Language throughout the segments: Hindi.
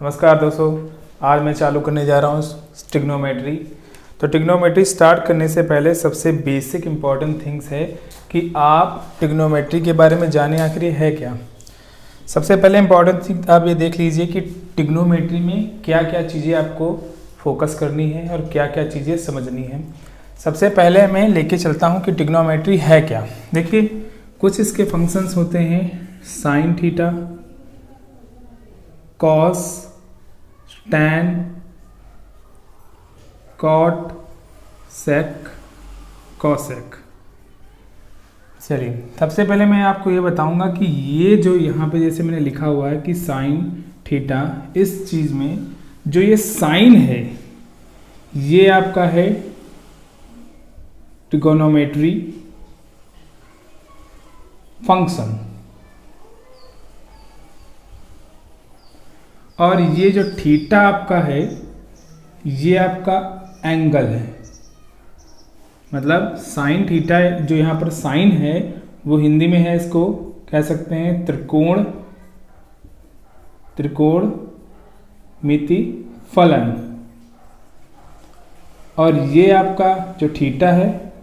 नमस्कार दोस्तों, आज मैं चालू करने जा रहा हूँ ट्रिग्नोमेट्री। तो ट्रिग्नोमेट्री स्टार्ट करने से पहले सबसे बेसिक इम्पॉर्टेंट थिंग्स है कि आप ट्रिग्नोमेट्री के बारे में जाने आखिर ये है क्या। सबसे पहले इम्पॉर्टेंट थिंग आप ये देख लीजिए कि ट्रिग्नोमेट्री में क्या क्या चीज़ें आपको फोकस करनी है और क्या क्या चीज़ें समझनी है। सबसे पहले मैं लेके चलता हूँ कि ट्रिग्नोमेट्री है क्या। देखिए, कुछ इसके फंक्शंस होते हैं sine theta, cos, tan, cot, sec, cosec. चलिए, सबसे पहले मैं आपको ये बताऊंगा कि ये जो यहाँ पे जैसे मैंने लिखा हुआ है कि साइन थीटा, इस चीज़ में जो ये साइन है ये आपका है ट्रिगोनोमेट्री फंक्शन, और ये जो थीटा आपका है ये आपका एंगल है। मतलब साइन थीटा जो यहाँ पर साइन है वो हिंदी में है, इसको कह सकते हैं त्रिकोणमिति फलन, और ये आपका जो थीटा है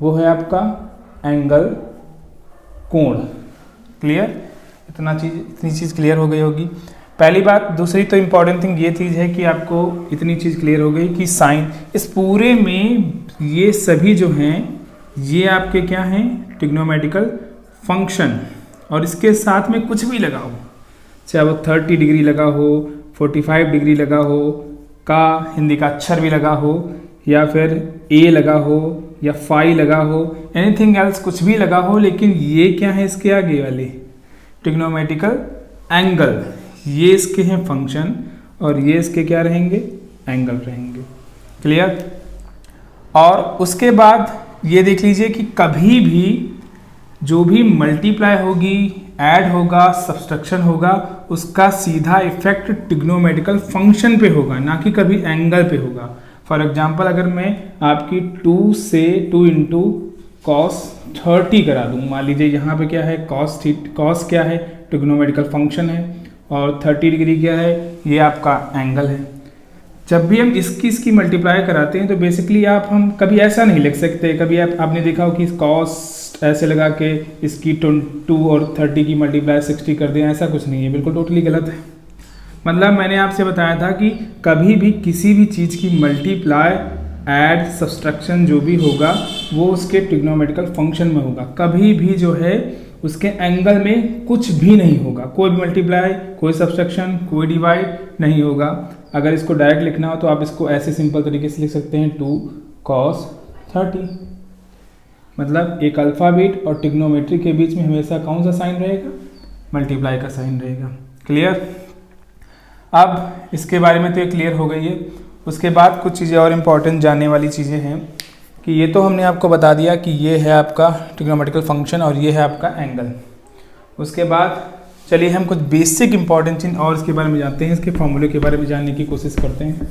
वो है आपका एंगल, कोण। क्लियर? इतनी चीज़ क्लियर हो गई होगी पहली बात। दूसरी तो इम्पॉर्टेंट थिंग ये चीज़ है कि आपको इतनी चीज़ क्लियर हो गई कि साइन, इस पूरे में ये सभी जो हैं ये आपके क्या हैं, ट्रिग्नोमेट्रिकल फंक्शन। और इसके साथ में कुछ भी लगा हो, चाहे वो 30 डिग्री लगा हो, 45 डिग्री लगा हो, का हिंदी का अक्षर भी लगा हो, या फिर ए लगा हो या फाई लगा हो, एनीथिंग एल्स कुछ भी लगा हो, लेकिन ये क्या है इसके आगे वाले ट्रिग्नोमेट्रिकल एंगल, ये इसके हैं फंक्शन और ये इसके क्या रहेंगे, एंगल रहेंगे। क्लियर? और उसके बाद ये देख लीजिए कि कभी भी जो भी मल्टीप्लाई होगी, ऐड होगा, सब्सट्रैक्शन होगा, उसका सीधा इफेक्ट ट्रिग्नोमेट्रिकल फंक्शन पे होगा, ना कि कभी एंगल पे होगा। फॉर एग्जांपल, अगर मैं आपकी 2 से 2 इंटू कॉस 30 करा दूँ, मान लीजिए यहाँ पे क्या है, कॉस क्या है, ट्रिग्नोमेट्रिकल फंक्शन है, और 30 डिग्री क्या है, ये आपका एंगल है। जब भी हम इसकी मल्टीप्लाई कराते हैं तो बेसिकली हम कभी ऐसा नहीं लिख सकते। कभी आपने देखा हो कि कॉस ऐसे लगा के इसकी 2 और 30 की मल्टीप्लाई 60 कर दें, ऐसा कुछ नहीं है, बिल्कुल टोटली गलत है। मतलब मैंने आपसे बताया था कि कभी भी किसी भी चीज़ की मल्टीप्लाई, ऐड, सब्सट्रैक्शन जो भी होगा वो उसके ट्रिग्नोमेट्रिकल फंक्शन में होगा। कभी भी जो है उसके एंगल में कुछ भी नहीं होगा, कोई भी मल्टीप्लाई, कोई सब्सट्रैक्शन, कोई डिवाइड नहीं होगा। अगर इसको डायरेक्ट लिखना हो तो आप इसको ऐसे सिंपल तरीके से लिख सकते हैं 2 cos 30। मतलब एक अल्फ़ाबेट और ट्रिग्नोमेट्री के बीच में हमेशा कौन सा साइन रहेगा, मल्टीप्लाई का साइन रहेगा। क्लियर? अब इसके बारे में तो ये क्लियर हो गई है। उसके बाद कुछ चीज़ें और इम्पॉर्टेंट जानने वाली चीज़ें हैं कि ये तो हमने आपको बता दिया कि ये है आपका ट्रिग्नोमेट्रिकल फंक्शन और ये है आपका एंगल। उसके बाद चलिए हम कुछ बेसिक इंपॉर्टेंट चीज़ और इसके बारे में जानते हैं, इसके फॉर्मूले के बारे में जानने की कोशिश करते हैं।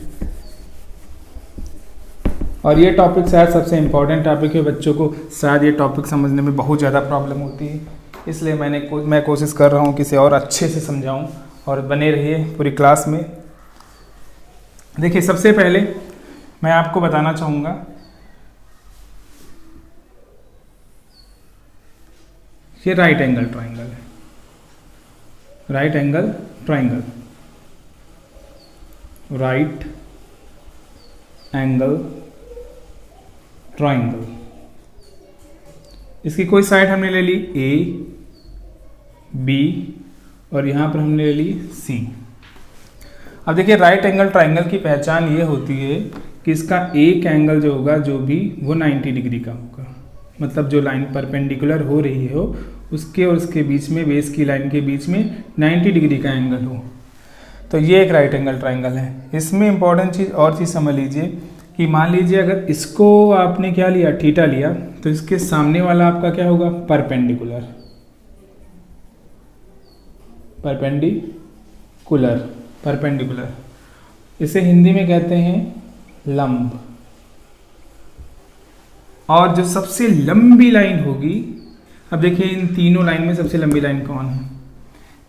और ये टॉपिक शायद सबसे इम्पॉर्टेंट टॉपिक है, बच्चों को शायद ये टॉपिक समझने में बहुत ज़्यादा प्रॉब्लम होती है, इसलिए मैं कोशिश कर रहा हूँ कि इसे और अच्छे से समझाऊँ, और बने रहिए पूरी क्लास में। देखिए, सबसे पहले मैं आपको बताना चाहूँगा ये राइट एंगल ट्राइंगल है। Right angle triangle, right angle triangle, इसकी कोई साइड हमने ले ली ए, बी, और यहाँ पर हमने ले ली सी। अब देखिए, राइट एंगल ट्राइंगल की पहचान ये होती है कि इसका एक एंगल जो होगा जो भी वो 90 डिग्री का होगा। मतलब जो लाइन परपेंडिकुलर हो रही हो उसके और उसके बीच में, बेस की लाइन के बीच में 90 डिग्री का एंगल हो, तो ये एक राइट एंगल ट्राइंगल है। इसमें इंपॉर्टेंट चीज़ और चीज़ समझ लीजिए कि मान लीजिए अगर इसको आपने क्या लिया, थीटा लिया, तो इसके सामने वाला आपका क्या होगा, परपेंडिकुलर। इसे हिंदी में कहते हैं लंब। और जो सबसे लंबी लाइन होगी, अब देखिए इन तीनों लाइन में सबसे लंबी लाइन कौन है,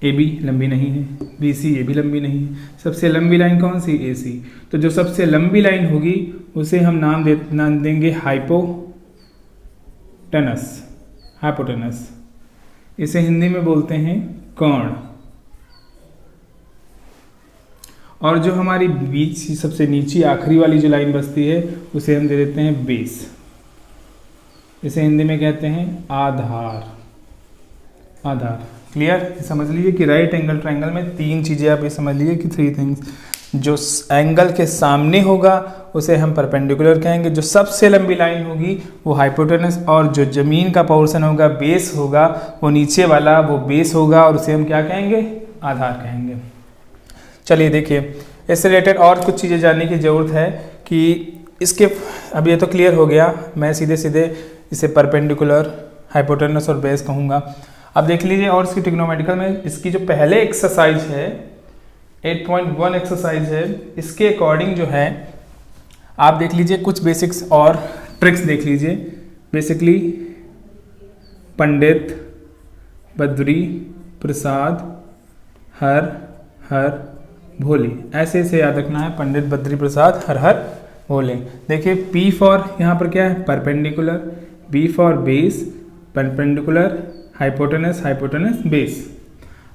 ए बी लंबी नहीं है, बी सी ये भी लंबी नहीं है, सबसे लंबी लाइन कौन सी, ए सी। तो जो सबसे लंबी लाइन होगी उसे हम नाम देंगे हाइपोटेनस। इसे हिंदी में बोलते हैं कर्ण। और जो हमारी बीच सबसे नीचे आखिरी वाली जो लाइन बचती है उसे हम दे देते हैं बेस। इसे हिंदी में कहते हैं आधार। क्लियर? समझ लीजिए कि राइट एंगल ट्रायंगल में तीन चीज़ें आप ये समझ लीजिए कि 3 थिंग्स। जो एंगल के सामने होगा उसे हम परपेंडिकुलर कहेंगे, जो सबसे लंबी लाइन होगी वो हाइपोटेनस, और जो जमीन का पोर्शन होगा, बेस होगा, वो नीचे वाला वो बेस होगा और उसे हम क्या कहेंगे, आधार कहेंगे। चलिए देखिए, इससे रिलेटेड और कुछ चीज़ें जानने की ज़रूरत है कि इसके, अब ये तो क्लियर हो गया, मैं सीधे सीधे इसे परपेंडिकुलर, हाइपोटेनस और बेस कहूँगा। अब देख लीजिए और इसकी ट्रिग्नोमेट्रिकल में इसकी जो पहले एक्सरसाइज है 8.1 एक्सरसाइज है, इसके अकॉर्डिंग जो है आप देख लीजिए कुछ बेसिक्स और ट्रिक्स देख लीजिए। बेसिकली पंडित बद्री प्रसाद हर हर भोले, ऐसे याद रखना है, पंडित बद्री प्रसाद हर हर भोले। देखिए P फॉर यहाँ पर क्या है, perpendicular, B for base, perpendicular, hypotenuse base.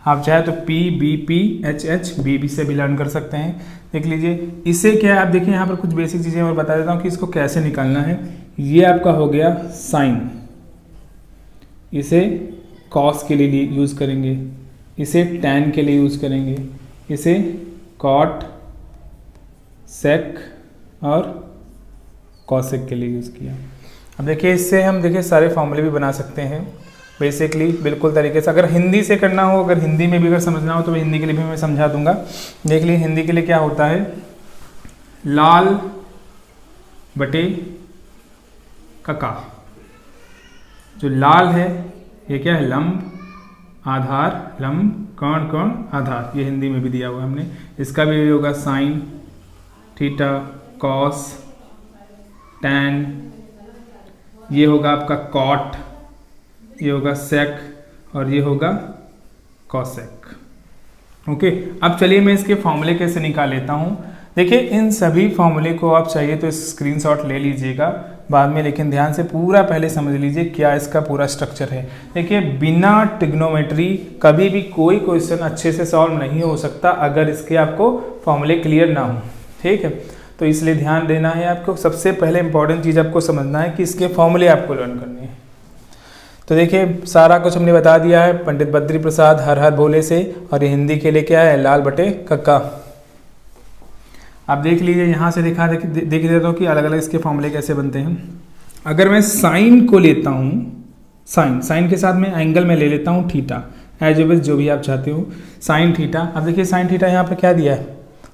आप चाहे तो P B P H H B B से भी लर्न कर सकते हैं। देख लीजिए इसे क्या है, आप देखिए यहाँ पर कुछ बेसिक चीज़ें और बता देता हूँ कि इसको कैसे निकालना है। ये आपका हो गया साइन, इसे कॉस के लिए यूज़ करेंगे, इसे टैन के लिए यूज़ करेंगे, इसे कॉट, सेक और कॉसेक के लिए यूज़ किया। अब देखिए इससे हम देखिए सारे फॉर्मूले भी बना सकते हैं बेसिकली बिल्कुल तरीके से। अगर हिंदी से करना हो, अगर हिंदी में भी अगर समझना हो तो हिंदी के लिए भी मैं समझा दूंगा। देख लीजिए हिंदी के लिए क्या होता है, लाल बटे कका। जो लाल है ये क्या है, लंब, आधार, लंब, कर्ण कर्ण आधार, ये हिंदी में भी दिया हुआ हमने। इसका भी होगा साइन, थीटा, कॉस, टैन, ये होगा आपका कॉट, ये होगा सेक और ये होगा कॉसेक। ओके, अब चलिए मैं इसके फॉर्मूले कैसे निकाल लेता हूँ। देखिए इन सभी फॉर्मूले को आप चाहिए तो स्क्रीनशॉट ले लीजिएगा बाद में, लेकिन ध्यान से पूरा पहले समझ लीजिए क्या इसका पूरा स्ट्रक्चर है। देखिए बिना ट्रिग्नोमेट्री कभी भी कोई क्वेश्चन अच्छे से सॉल्व नहीं हो सकता अगर इसके आपको फॉर्मूले क्लियर ना हो, ठीक है। तो इसलिए ध्यान देना है आपको। सबसे पहले इंपॉर्टेंट चीज़ आपको समझना है कि इसके फॉर्मूले आपको लर्न करने हैं। तो देखिए सारा कुछ हमने बता दिया है पंडित बद्री प्रसाद हर हर भोले से, और ये हिंदी के लिए क्या है, लाल बटे कक्का। आप देख लीजिए यहाँ से देख देता हूँ कि अलग अलग इसके फॉर्मूले कैसे बनते हैं। अगर मैं साइन को लेता हूँ, साइन के साथ में एंगल में ले लेता हूँ थीटा, एज वेज जो भी आप चाहते हो, साइन थीटा। अब देखिए साइन थीटा यहाँ पर क्या दिया है,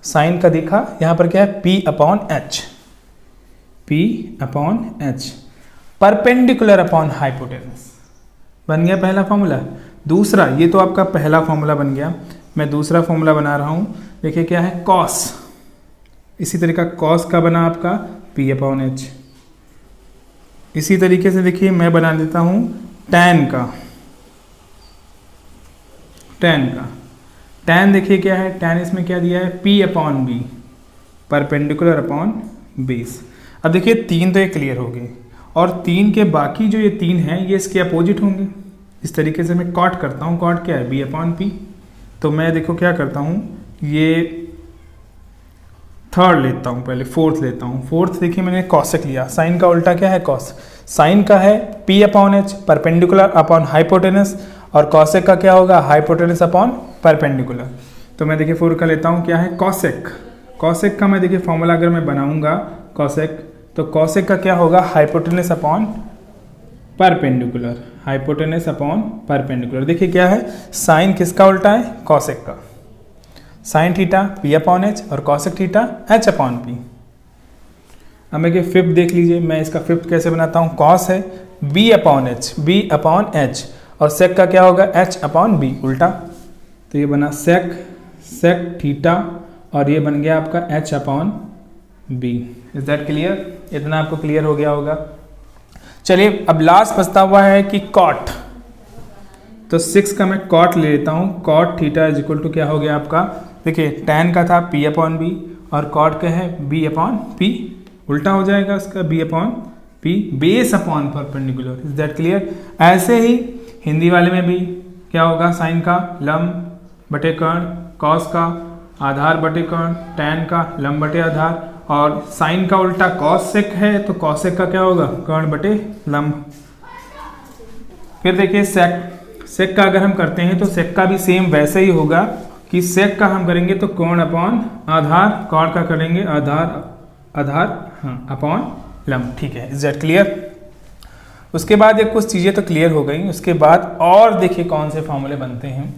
साइन का देखा यहाँ पर क्या है, P upon H, perpendicular upon hypotenuse. बन गया पहला फॉर्मूला। दूसरा, ये तो आपका पहला फॉर्मूला बन गया, मैं दूसरा फॉर्मूला बना रहा हूँ। देखिए क्या है, कॉस। इसी तरीका कॉस का बना आपका P अपॉन एच। इसी तरीके से देखिए मैं बना देता हूँ टैन का। टैन देखिए क्या है, टैन इसमें क्या दिया है, P upon B, perpendicular upon base. अब देखिए 3 तो ये क्लियर हो गए, और 3 के बाकी जो ये 3 हैं ये इसके अपोजिट होंगे। इस तरीके से मैं कॉट करता हूँ, कॉट क्या है, B अपॉन P। तो मैं देखो क्या करता हूँ, ये थर्ड लेता हूँ, पहले फोर्थ लेता हूँ। फोर्थ देखिए मैंने कॉसेक लिया, साइन का उल्टा क्या है, कॉस। साइन का है P upon H, perpendicular upon hypotenuse, और कॉसेक का क्या होगा, हाइपोटेनस अपॉन परपेंडिकुलर। तो मैं देखिए 4 का लेता हूँ, क्या है, कॉसेक। कॉसेक का मैं देखिए फॉर्मूला अगर मैं बनाऊंगा कॉसेक, तो कॉसेक का क्या होगा, hypotenuse upon perpendicular, hypotenuse upon perpendicular. देखिए क्या है, साइन किसका उल्टा है, कॉसेक का। Sine theta P upon H और cosec theta H upon P। अब मैं फिफ्थ देख लीजिए, मैं इसका फिफ्थ कैसे बनाता हूँ, कॉस है B अपॉन H, और सेक का क्या होगा, H अपॉन B, उल्टा। तो ये बना सेक थीटा, और ये बन गया आपका H upon B। Is that clear? इतना आपको क्लियर हो गया होगा। चलिए अब लास्ट बचता हुआ है कि कॉट। तो 6 का मैं कॉट ले लेता हूँ। Cot theta is equal to क्या हो गया आपका, देखिए tan का था p अपॉन बी और कॉट का है b अपॉन p, उल्टा हो जाएगा उसका b upon p, base upon perpendicular. Is that clear. ऐसे ही हिंदी वाले में भी क्या होगा, साइन का लंब बटे कर्ण, कॉस का आधार बटे कर्ण, tan का लंब बटे आधार, और साइन का उल्टा कॉस सेक है तो कॉसेक का क्या होगा, कर्ण बटे लंब। फिर देखिए सेक का अगर हम करते हैं तो सेक का भी सेम वैसे ही होगा कि सेक का हम करेंगे तो कोण अपॉन आधार, कॉट का करेंगे आधार अपॉन लंब। ठीक है, इज दैट क्लियर। उसके बाद ये कुछ चीज़ें तो क्लियर हो गई। उसके बाद और देखिए कौन से फॉर्मूले बनते हैं।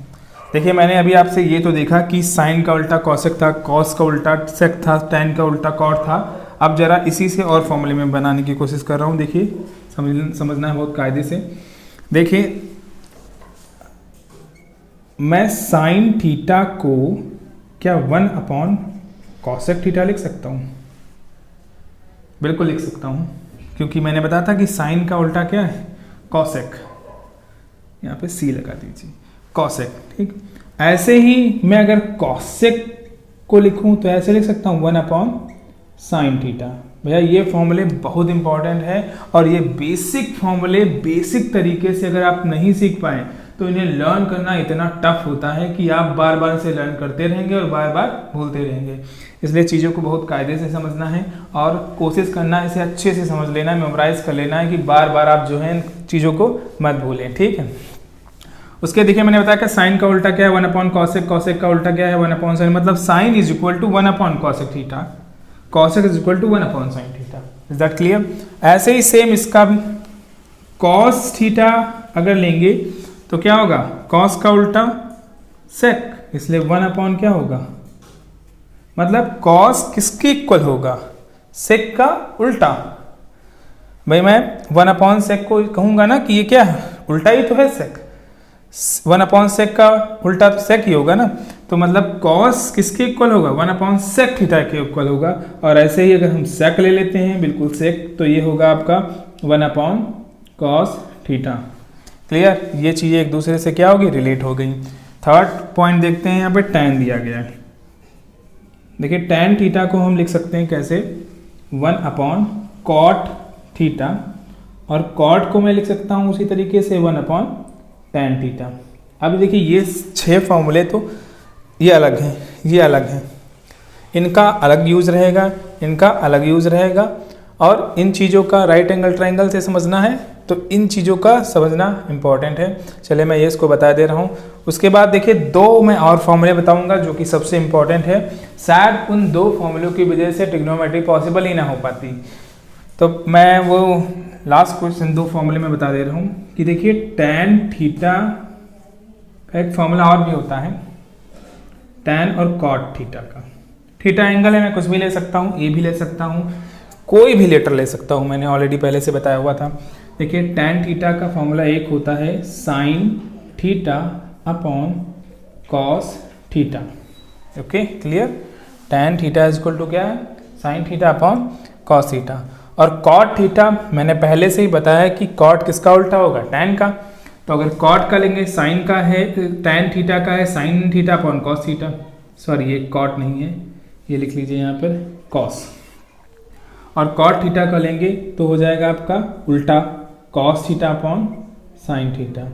देखिए मैंने अभी आपसे ये तो देखा कि साइन का उल्टा कॉसेक था, कॉस का उल्टा सेक था, tan का उल्टा कॉट था। अब जरा इसी से और फॉर्मूले में बनाने की कोशिश कर रहा हूँ। देखिए समझना है बहुत कायदे से। देखिए मैं साइन थीटा को क्या 1 अपॉन कॉसेक थीटा लिख सकता हूँ, बिल्कुल लिख सकता हूँ, क्योंकि मैंने बताया था कि साइन का उल्टा क्या है, कॉसेक। यहाँ पे सी लगा दीजिए, कॉसेक। ठीक, ऐसे ही मैं अगर कॉसेक को लिखूं तो ऐसे लिख सकता हूँ 1 अपॉन साइन थीटा। भैया ये फॉर्मूले बहुत इंपॉर्टेंट है और ये बेसिक फॉर्मूले बेसिक तरीके से अगर आप नहीं सीख पाए तो इन्हें लर्न करना इतना टफ होता है कि आप बार बार से लर्न करते रहेंगे और बार बार भूलते रहेंगे। इसलिए चीज़ों को बहुत कायदे से समझना है और कोशिश करना है इसे अच्छे से समझ लेना है, मेमोराइज कर लेना है कि बार बार आप जो है इन चीज़ों को मत भूलें। ठीक है, उसके देखिए मैंने बताया कि साइन का उल्टा क्या है 1 अपॉन कॉसेक, कॉसेक का उल्टा क्या है 1 अपॉन साइन, मतलब sine is equal to 1 upon cosec theta, cosec is equal to 1 upon sine theta. Is that clear. ऐसे ही सेम इसका भी कॉस थीटा अगर लेंगे तो क्या होगा, कॉस का उल्टा सेक, इसलिए 1 अपॉन क्या होगा, मतलब कॉस किसके इक्वल होगा, सेक का उल्टा। भाई मैं 1 अपॉन सेक को कहूंगा ना कि ये क्या है, उल्टा ही तो है सेक। 1 अपॉन सेक का उल्टा तो सेक ही होगा ना, तो मतलब कॉस किसके इक्वल होगा, 1 अपॉन सेक थीटा के इक्वल होगा। और ऐसे ही अगर हम सेक ले लेते हैं बिल्कुल सेक, तो ये होगा आपका 1 अपॉन कॉस थीटा। क्लियर, ये चीज़ें एक दूसरे से क्या होगी, रिलेट हो गई। थर्ड पॉइंट देखते हैं, यहाँ पे tan दिया गया है। देखिए tan थीटा को हम लिख सकते हैं कैसे, 1 अपॉन कॉट थीटा, और कॉट को मैं लिख सकता हूँ उसी तरीके से 1 अपॉन tan थीटा। अब देखिए ये 6 फॉर्मूले तो ये अलग हैं, ये अलग हैं, इनका अलग यूज रहेगा, इनका अलग यूज रहेगा, और इन चीज़ों का राइट एंगल ट्राइंगल से समझना है तो इन चीज़ों का समझना इंपॉर्टेंट है। चलिए मैं ये इसको बता दे रहा हूँ। उसके बाद देखिए 2 मैं और फॉर्मूले बताऊंगा जो कि सबसे इंपॉर्टेंट है। शायद उन 2 फॉर्मूलों की वजह से ट्रिग्नोमेट्री पॉसिबल ही ना हो पाती, तो मैं वो लास्ट क्वेश्चन 2 फॉर्मूले में बता दे रहा हूँ कि देखिए tan थीटा का एक फॉर्मूला और भी होता है, tan और cot थीटा का। थीटा एंगल है, मैं कुछ भी ले सकता हूँ, ए भी ले सकता हूँ, कोई भी लेटर ले सकता हूँ, मैंने ऑलरेडी पहले से बताया हुआ था। देखिए tan थीटा का फॉर्मूला एक होता है sine theta upon cos theta. Okay clear, tan theta is equal to क्या है, sine theta upon cos theta. और cot थीटा मैंने पहले से ही बताया कि cot किसका उल्टा होगा, tan का। तो अगर cot का लेंगे, साइन का है, tan थीटा का है sine theta upon cos theta. Sorry ये cot नहीं है, ये लिख लीजिए यहाँ पर cos। और cot थीटा का लेंगे तो हो जाएगा आपका उल्टा cos theta upon sine theta.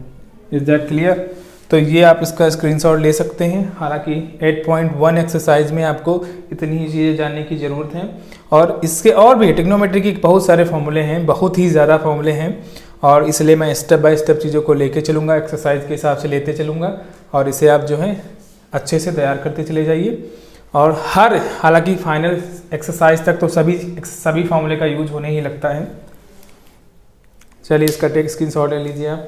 Is that clear. तो ये आप इसका स्क्रीनशॉट ले सकते हैं। हालांकि 8.1 एक्सरसाइज में आपको इतनी ही चीज़ें जानने की ज़रूरत है, और इसके और भी ट्रिग्नोमेट्री की बहुत सारे फॉर्मूले हैं, बहुत ही ज़्यादा फॉर्मूले हैं, और इसलिए मैं स्टेप बाय स्टेप चीज़ों को लेके चलूँगा, एक्सरसाइज के हिसाब से लेते चलूँगा, और इसे आप जो है अच्छे से तैयार करते चले जाइए। और हालांकि फाइनल एक्सरसाइज तक तो सभी फॉर्मूले का यूज होने ही लगता है। चलिए इसका टेक स्क्रीनशॉट ले लीजिए आप।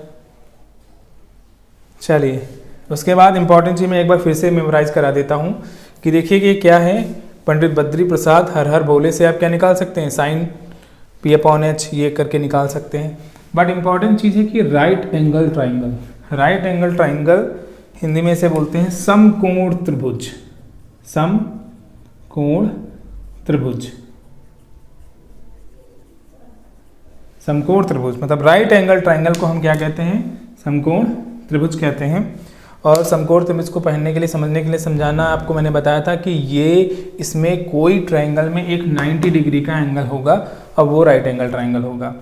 चलिए उसके बाद इंपॉर्टेंट चीज़ मैं एक बार फिर से मेमोराइज करा देता हूँ कि देखिए कि क्या है, पंडित बद्री प्रसाद हर हर बोले से आप क्या निकाल सकते हैं, साइन p अपॉन h ये करके निकाल सकते हैं। बट इंपॉर्टेंट चीज़ है कि right angle triangle, right angle triangle Hindi में से बोलते हैं समकोण त्रिभुज, समकोण त्रिभुज, समकोण त्रिभुज मतलब राइट एंगल ट्राइंगल को हम क्या कहते हैं, समकोण त्रिभुज कहते हैं। और समकोण त्रिभुज को पढ़ने के लिए, समझने के लिए, समझाना आपको मैंने बताया था कि ये इसमें कोई ट्रायंगल में एक 90 डिग्री का एंगल होगा और वो राइट एंगल ट्रायंगल होगा।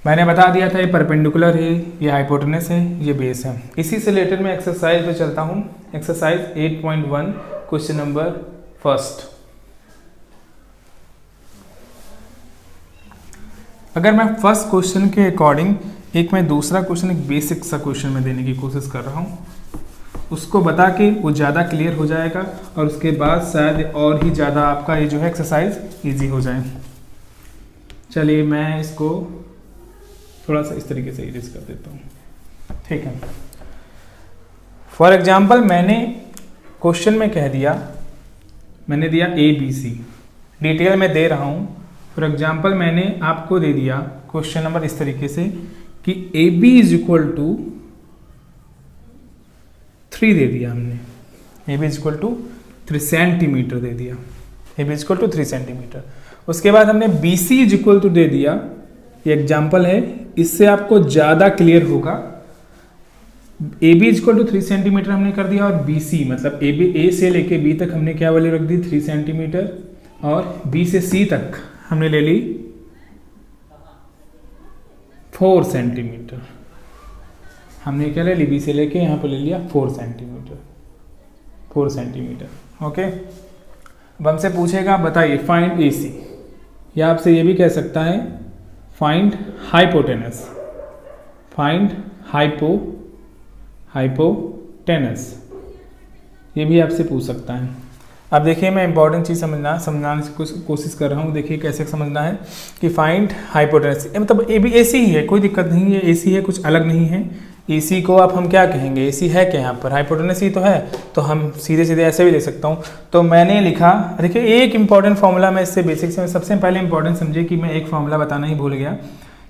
मैंने बता दिया था ये परपेंडिकुलर है, ये हाइपोटेनस है, ये बेस है। इसी से रिलेटेड मैं एक्सरसाइज पे चलता हूँ। Exercise 8.1 question number first. अगर मैं फर्स्ट क्वेश्चन के अकॉर्डिंग एक मैं दूसरा क्वेश्चन, एक बेसिक सा क्वेश्चन में देने की कोशिश कर रहा हूँ, उसको बता के वो ज़्यादा क्लियर हो जाएगा और उसके बाद शायद और ही ज़्यादा आपका ये जो है एक्सरसाइज ईजी हो जाए। चलिए मैं इसको थोड़ा सा इस तरीके से इरेज कर देता हूँ, ठीक है। फॉर एग्जाम्पल मैंने क्वेश्चन में कह दिया, मैंने दिया ABC, डिटेल में दे रहा हूँ। फॉर एग्जाम्पल मैंने आपको दे दिया क्वेश्चन नंबर इस तरीके से कि AB इज इक्वल टू 3 दे दिया हमने, AB is equal to 3 centimetre दे दिया, AB is equal to 3 centimetre. उसके बाद हमने BC इज इक्वल टू दे दिया, ये एग्जाम्पल है, इससे आपको ज़्यादा क्लियर होगा। AB is equal to 3 centimetre हमने कर दिया और BC मतलब A से लेके B तक हमने क्या वैल्यू रख दी 3 सेंटीमीटर और B से C तक हमने ले ली 4 सेंटीमीटर। हमने क्या ले ली, B से लेके यहाँ पर ले लिया 4 सेंटीमीटर, 4 सेंटीमीटर। ओके, अब हमसे पूछेगा बताइए फाइंड AC, या आपसे ये भी कह सकता है फाइंड हाइपोटेनस, फाइंड हाइपोटेनस, ये भी आपसे पूछ सकता है। अब देखिए मैं इंपॉर्टेंट चीज़ समझाने की कोशिश कर रहा हूँ। देखिए कैसे समझना है कि फाइंड हाइपोटेनस, मतलब AC ही है, कोई दिक्कत नहीं है, AC है, कुछ अलग नहीं है। AC को आप हम क्या कहेंगे, AC है क्या यहाँ पर, हाइपोटेनस ही तो है, तो हम सीधे सीधे ऐसे भी ले सकता हूँ। तो मैंने लिखा, देखिए एक इंपॉर्टेंट फॉर्मूला मैं इससे बेसिक से सबसे पहले इंपॉर्टेंट समझिए कि मैं एक फॉर्मूला बताना ही भूल गया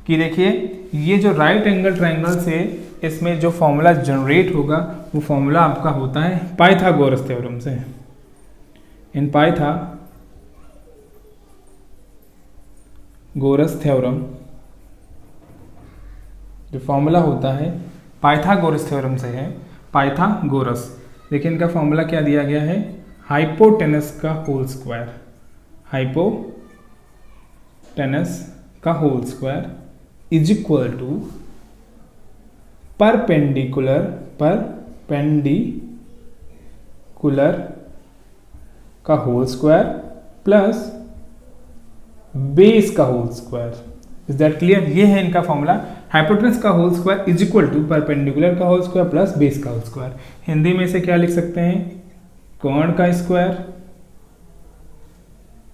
कि देखिए ये जो राइट एंगल ट्रायंगल से इसमें जो फॉर्मूला जनरेट होगा वो फॉर्मूला आपका होता है पाइथागोरस थ्योरम से। इन पाइथागोरस थ्योरम जो फॉर्मूला होता है पाइथागोरस थ्योरम से है, पाइथागोरस। देखिए इनका फॉर्मूला क्या दिया गया है, हाइपोटेनस का होल स्क्वायर, हाइपोटेनस का whole square is equal to perpendicular का होल स्क्वायर प्लस बेस का whole square. Is that clear? ये है इनका फॉर्मूला, हाइपोटेनस का whole square is equal to perpendicular का होल स्क्वायर प्लस बेस का होल स्क्वायर। हिंदी में इसे क्या लिख सकते हैं, कोण का square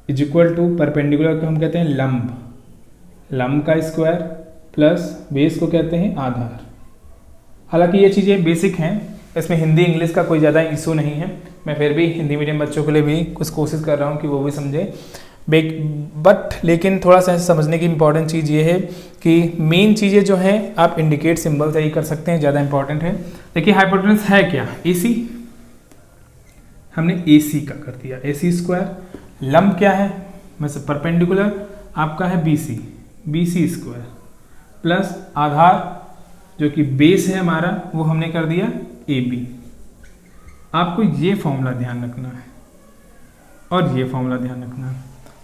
is equal to perpendicular को हम कहते हैं लंब का स्क्वायर प्लस बेस को कहते हैं आधार। हालांकि ये चीज़ें बेसिक हैं, इसमें हिंदी इंग्लिश का कोई ज़्यादा इशू नहीं है। मैं फिर भी हिंदी मीडियम बच्चों के लिए भी कुछ कोशिश कर रहा हूँ कि वो भी समझे। बट लेकिन थोड़ा सा समझने की इंपॉर्टेंट चीज़ ये है कि मेन चीज़ें जो है आप इंडिकेट सिंबल से ही कर सकते हैं, ज़्यादा इंपॉर्टेंट है। देखिए हाइपोटेनस है क्या, AC, हमने AC का कर दिया AC स्क्वायर। लंब क्या है, मतलब परपेंडिकुलर आपका है BC स्क्वायर प्लस आधार जो कि बेस है हमारा वो हमने कर दिया AB। आपको ये फॉर्मूला ध्यान रखना है और ये फॉर्मूला ध्यान रखना है।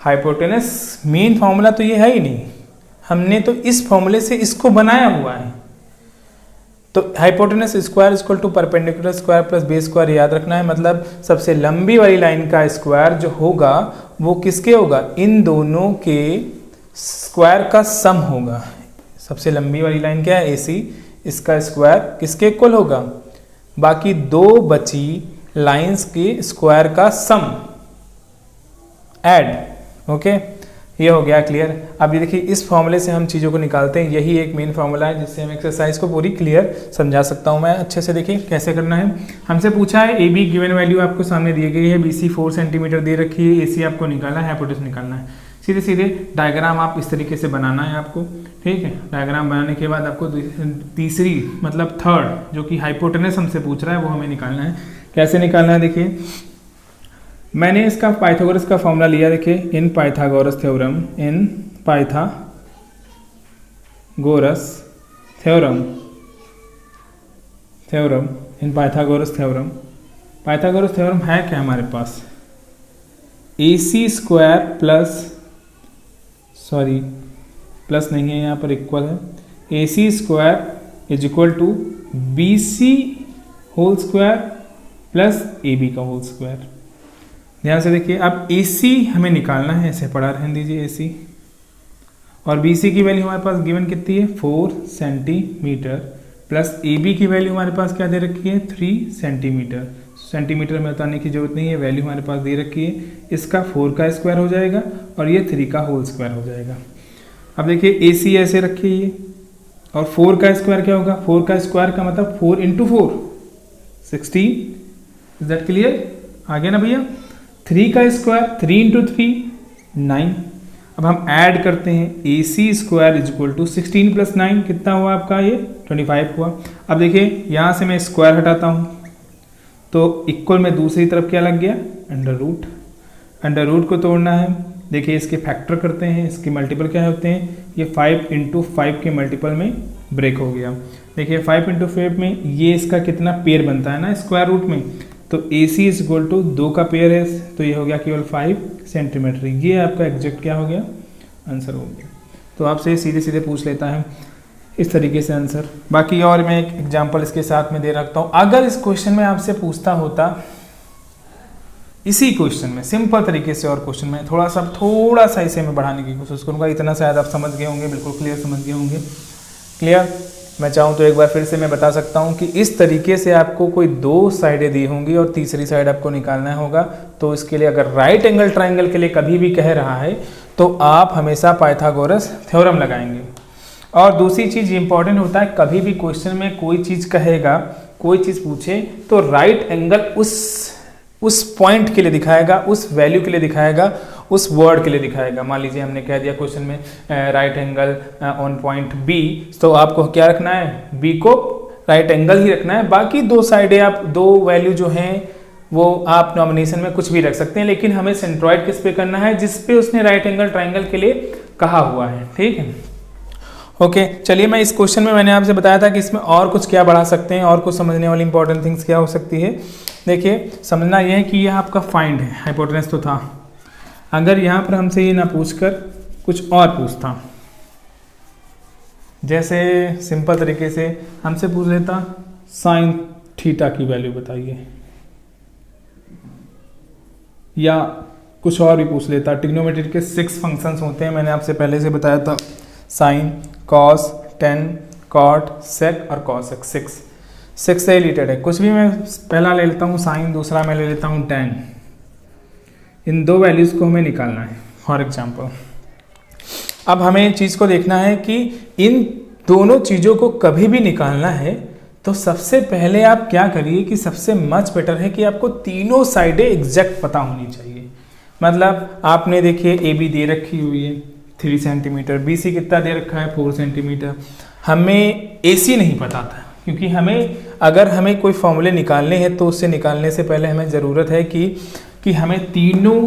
हाइपोटेनस मेन फॉर्मूला तो ये है ही नहीं, हमने तो इस फॉर्मूले से इसको बनाया हुआ है। तो hypotenuse square equal to perpendicular square plus base square याद रखना है, मतलब सबसे लंबी वाली लाइन का स्क्वायर जो होगा वो किसके होगा, इन दोनों के स्क्वायर का सम होगा। सबसे लंबी वाली लाइन क्या है AC, इसका स्क्वायर किसके इक्वल होगा, बाकी दो बची लाइंस के स्क्वायर का सम ऐड। ओके, ये हो गया क्लियर। अब ये देखिए इस फॉर्मूले से हम चीज़ों को निकालते हैं, यही एक मेन फॉर्मूला है जिससे हम एक्सरसाइज को पूरी क्लियर समझा सकता हूँ मैं अच्छे से। देखिए कैसे करना है, हमसे पूछा है AB गिवन वैल्यू आपको सामने दी गई है, BC 4 सेंटीमीटर दे रखी है, AC आपको निकालना है, हाइपोटेनस निकालना है। सीधे सीधे डायग्राम आप इस तरीके से बनाना है आपको, ठीक है। डायग्राम बनाने के बाद आपको तीसरी मतलब थर्ड जो कि हाइपोटेनस हमसे पूछ रहा है वो हमें निकालना है। कैसे निकालना है, देखिए मैंने इसका पाइथागोरस का फॉर्मूला लिया। देखिए in Pythagoras theorem in Pythagoras theorem. Pythagoras theorem है क्या हमारे पास, AC स्क्वायर प्लस नहीं है यहाँ पर, इक्वल है, AC square is equal to BC whole square प्लस AB का होल स्क्वायर। ध्यान से देखिए, अब AC हमें निकालना है, ऐसे पढ़ा रहने दीजिए AC, और BC की वैल्यू हमारे पास गिवन कितनी है 4 सेंटीमीटर, प्लस AB की वैल्यू हमारे पास क्या दे रखी है 3 सेंटीमीटर। सेंटीमीटर में बताने की जरूरत नहीं है, वैल्यू हमारे पास दे रखी है। इसका 4 का स्क्वायर हो जाएगा और ये 3 का होल स्क्वायर हो जाएगा। अब देखिए AC ऐसे रखिए ये, और 4 का स्क्वायर क्या होगा, 4 का स्क्वायर का मतलब 4 इंटू 4 16। इज दैट क्लियर, आ गया ना भैया। 3 का स्क्वायर 3 इंटू 3 9। अब हम ऐड करते हैं, AC square is equal to 16 प्लस 9 कितना हुआ आपका, ये 25 हुआ। अब देखिए यहाँ से मैं स्क्वायर हटाता हूँ तो इक्वल में दूसरी तरफ क्या लग गया, अंडर रूट। अंडर रूट को तोड़ना है, देखिए इसके फैक्टर करते हैं, इसके मल्टीपल क्या होते हैं, ये 5 इंटू 5 के मल्टीपल में ब्रेक हो गया। देखिए 5 इंटू 5 में ये इसका कितना पेयर बनता है ना स्क्वायर रूट में, तो AC इज इक्वल टू 2 का पेयर है, तो ये हो गया केवल 5 सेंटीमीटर। ये आपका एग्जैक्ट क्या हो गया, आंसर हो गया। तो आपसे सीधे सीधे पूछ लेता है इस तरीके से आंसर। बाकी और मैं एक एग्जांपल इसके साथ में दे रखता हूँ। अगर इस क्वेश्चन में आपसे पूछता होता, इसी क्वेश्चन में सिंपल तरीके से, और क्वेश्चन में थोड़ा सा इसे मैं बढ़ाने की कोशिश करूँगा, इतना शायद आप समझ गए होंगे, बिल्कुल क्लियर समझ गए होंगे। क्लियर, मैं चाहूँ तो एक बार फिर से मैं बता सकता हूँ कि इस तरीके से आपको कोई 2 साइडें दी होंगी और तीसरी साइड आपको निकालना होगा। तो इसके लिए अगर राइट एंगल ट्राइंगल के लिए कभी भी कह रहा है तो आप हमेशा पाइथागोरस थ्योरम लगाएंगे। और दूसरी चीज़ इंपॉर्टेंट होता है, कभी भी क्वेश्चन में कोई चीज़ कहेगा, कोई चीज़ पूछे तो राइट एंगल उस पॉइंट के लिए दिखाएगा, उस वैल्यू के लिए दिखाएगा, उस वर्ड के लिए दिखाएगा। मान लीजिए हमने कह दिया क्वेश्चन में right angle on point B, तो आपको क्या रखना है, B को राइट एंगल ही रखना है। बाकी 2 साइडें आप 2 वैल्यू जो हैं वो आप नॉमिनेशन में कुछ भी रख सकते हैं, लेकिन हमें सेंट्रॉइड किस पे करना है, जिस पे उसने राइट एंगल ट्राइंगल के लिए कहा हुआ है। ठीक है, ओके। चलिए, मैं इस क्वेश्चन में मैंने आपसे बताया था कि इसमें और कुछ क्या बढ़ा सकते हैं, और कुछ समझने वाली इंपॉर्टेंट थिंग्स क्या हो सकती है। देखिए, समझना यह है कि यह आपका फाइंड है, हाइपोटेनस तो था। अगर यहाँ पर हमसे ये ना पूछकर कुछ और पूछता, जैसे सिंपल तरीके से हमसे पूछ लेता साइन थीटा की वैल्यू बताइए, या कुछ और भी पूछ लेता। ट्रिग्नोमेट्री के 6 फंक्शंस होते हैं, मैंने आपसे पहले से बताया था, साइन, कॉस, टेन, कॉट, सेक और कॉसेक। 6 से रिलेटेड है। कुछ भी मैं पहला ले लेता हूँ साइन, दूसरा मैं ले लेता हूँ टेन। इन 2 वैल्यूज़ को हमें निकालना है फॉर एग्जाम्पल। अब हमें चीज़ को देखना है कि इन दोनों चीज़ों को कभी भी निकालना है तो सबसे पहले आप क्या करिए कि सबसे मच बेटर है कि आपको तीनों साइडें एग्जैक्ट पता होनी चाहिए। मतलब आपने देखिए AB दे रखी हुई है 3 सेंटीमीटर, BC कितना दे रखा है 4 सेंटीमीटर। हमें AC नहीं पता था, क्योंकि अगर हमें कोई फॉर्मूले निकालने हैं तो उससे निकालने से पहले हमें ज़रूरत है कि हमें तीनों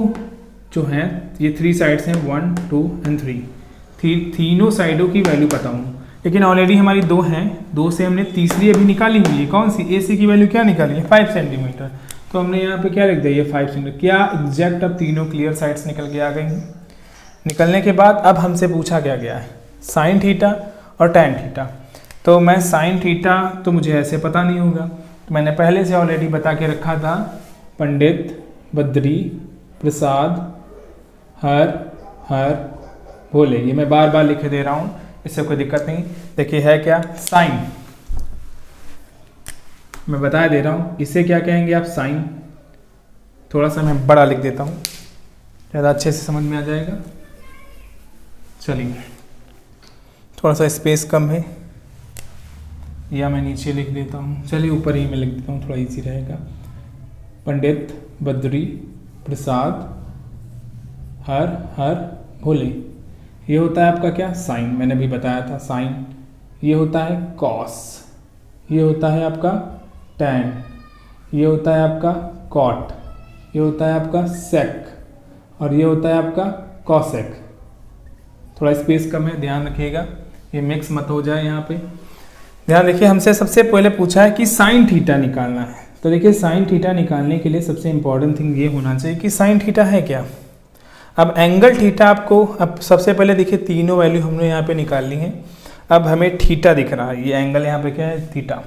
जो हैं, ये 3 साइड्स हैं 1 2 एंड 3, तीनों साइडों की वैल्यू पता हूँ। लेकिन ऑलरेडी हमारी 2 हैं, 2 से हमने तीसरी अभी निकाली हुई है। कौन सी, AC की वैल्यू क्या निकाली है 5 सेंटीमीटर। तो हमने यहाँ पे क्या लिख दिया, ये 5 सेंटीमीटर। क्या एग्जैक्ट अब तीनों क्लियर साइड्स निकल के आ गई हैं। निकलने के बाद अब हमसे पूछा क्या गया है, साइन थीटा और टैन थीटा। तो मैं साइन थीटा तो मुझे ऐसे पता नहीं होगा, तो मैंने पहले से ऑलरेडी बता के रखा था, पंडित बद्री प्रसाद हर भोले। ये मैं बार बार लिख दे रहा हूँ, इससे कोई दिक्कत नहीं। देखिए है क्या, साइन, मैं बता दे रहा हूँ, इसे क्या कहेंगे आप, साइन। थोड़ा सा मैं बड़ा लिख देता हूँ, ज़्यादा अच्छे से समझ में आ जाएगा। चलिए, थोड़ा सा स्पेस कम है, या मैं नीचे लिख देता हूँ, चलिए ऊपर ही मैं लिख देता हूँ, थोड़ा इजी रहेगा। पंडित बद्री प्रसाद हर भोले, ये होता है आपका क्या, साइन। मैंने भी बताया था साइन। ये होता है कॉस, ये होता है आपका टैन, ये होता है आपका कॉट, ये होता है आपका सेक, और ये होता है आपका कॉसेक। थोड़ा स्पेस कम है, ध्यान रखिएगा, ये मिक्स मत हो जाए यहाँ पे। ध्यान देखिए, हमसे सबसे पहले पूछा है कि साइन थीटा निकालना है। तो देखिए साइन थीटा निकालने के लिए सबसे इंपॉर्टेंट थिंग ये होना चाहिए कि साइन थीटा है क्या। अब एंगल थीटा आपको, अब सबसे पहले देखिए तीनों वैल्यू हमने यहाँ पे निकाल ली हैं। अब हमें थीटा दिख रहा है, ये एंगल यहाँ पे क्या है, थीटा।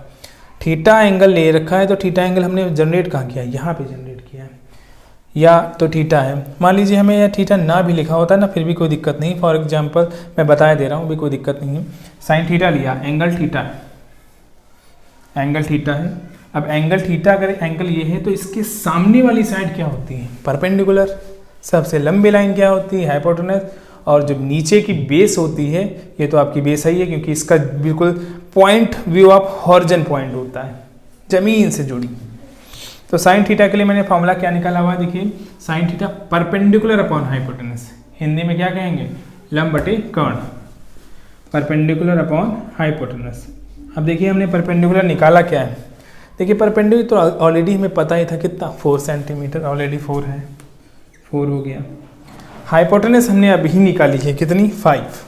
थीटा एंगल ले रखा है, तो थीटा एंगल हमने जनरेट कहाँ किया है, यहाँ पे जनरेट किया है, या तो थीटा है। मान लीजिए हमें यह थीटा ना भी लिखा होता है ना, फिर भी कोई दिक्कत नहीं। फॉर एग्जांपल मैं बता दे रहा हूँ, भी कोई दिक्कत नहीं है। साइन थीटा लिया, एंगल थीटा है, एंगल थीटा है। अब एंगल थीटा अगर एंगल ये है तो इसके सामने वाली साइड क्या होती है, परपेंडिकुलर। सबसे लंबी लाइन क्या होती है, हाइपोटेनस। और जो नीचे की बेस होती है, ये तो आपकी बेस ही है, क्योंकि इसका बिल्कुल point view of horizon point होता है, जमीन से जुड़ी। तो साइन थीटा के लिए मैंने फॉर्मूला क्या निकाला हुआ, देखिए sine theta perpendicular upon hypotenuse, Hindi में क्या कहेंगे, लंब बटे कर्ण, परपेंडिकुलर अपॉन हाइपोटेनस। अब देखिए हमने परपेंडिकुलर निकाला क्या है, देखिए परपेंडिकुलर तो ऑलरेडी हमें पता ही था कितना, 4 सेंटीमीटर, ऑलरेडी 4 है, 4 हो गया। हाइपोटेनस हमने अभी ही निकाली है, कितनी, 5,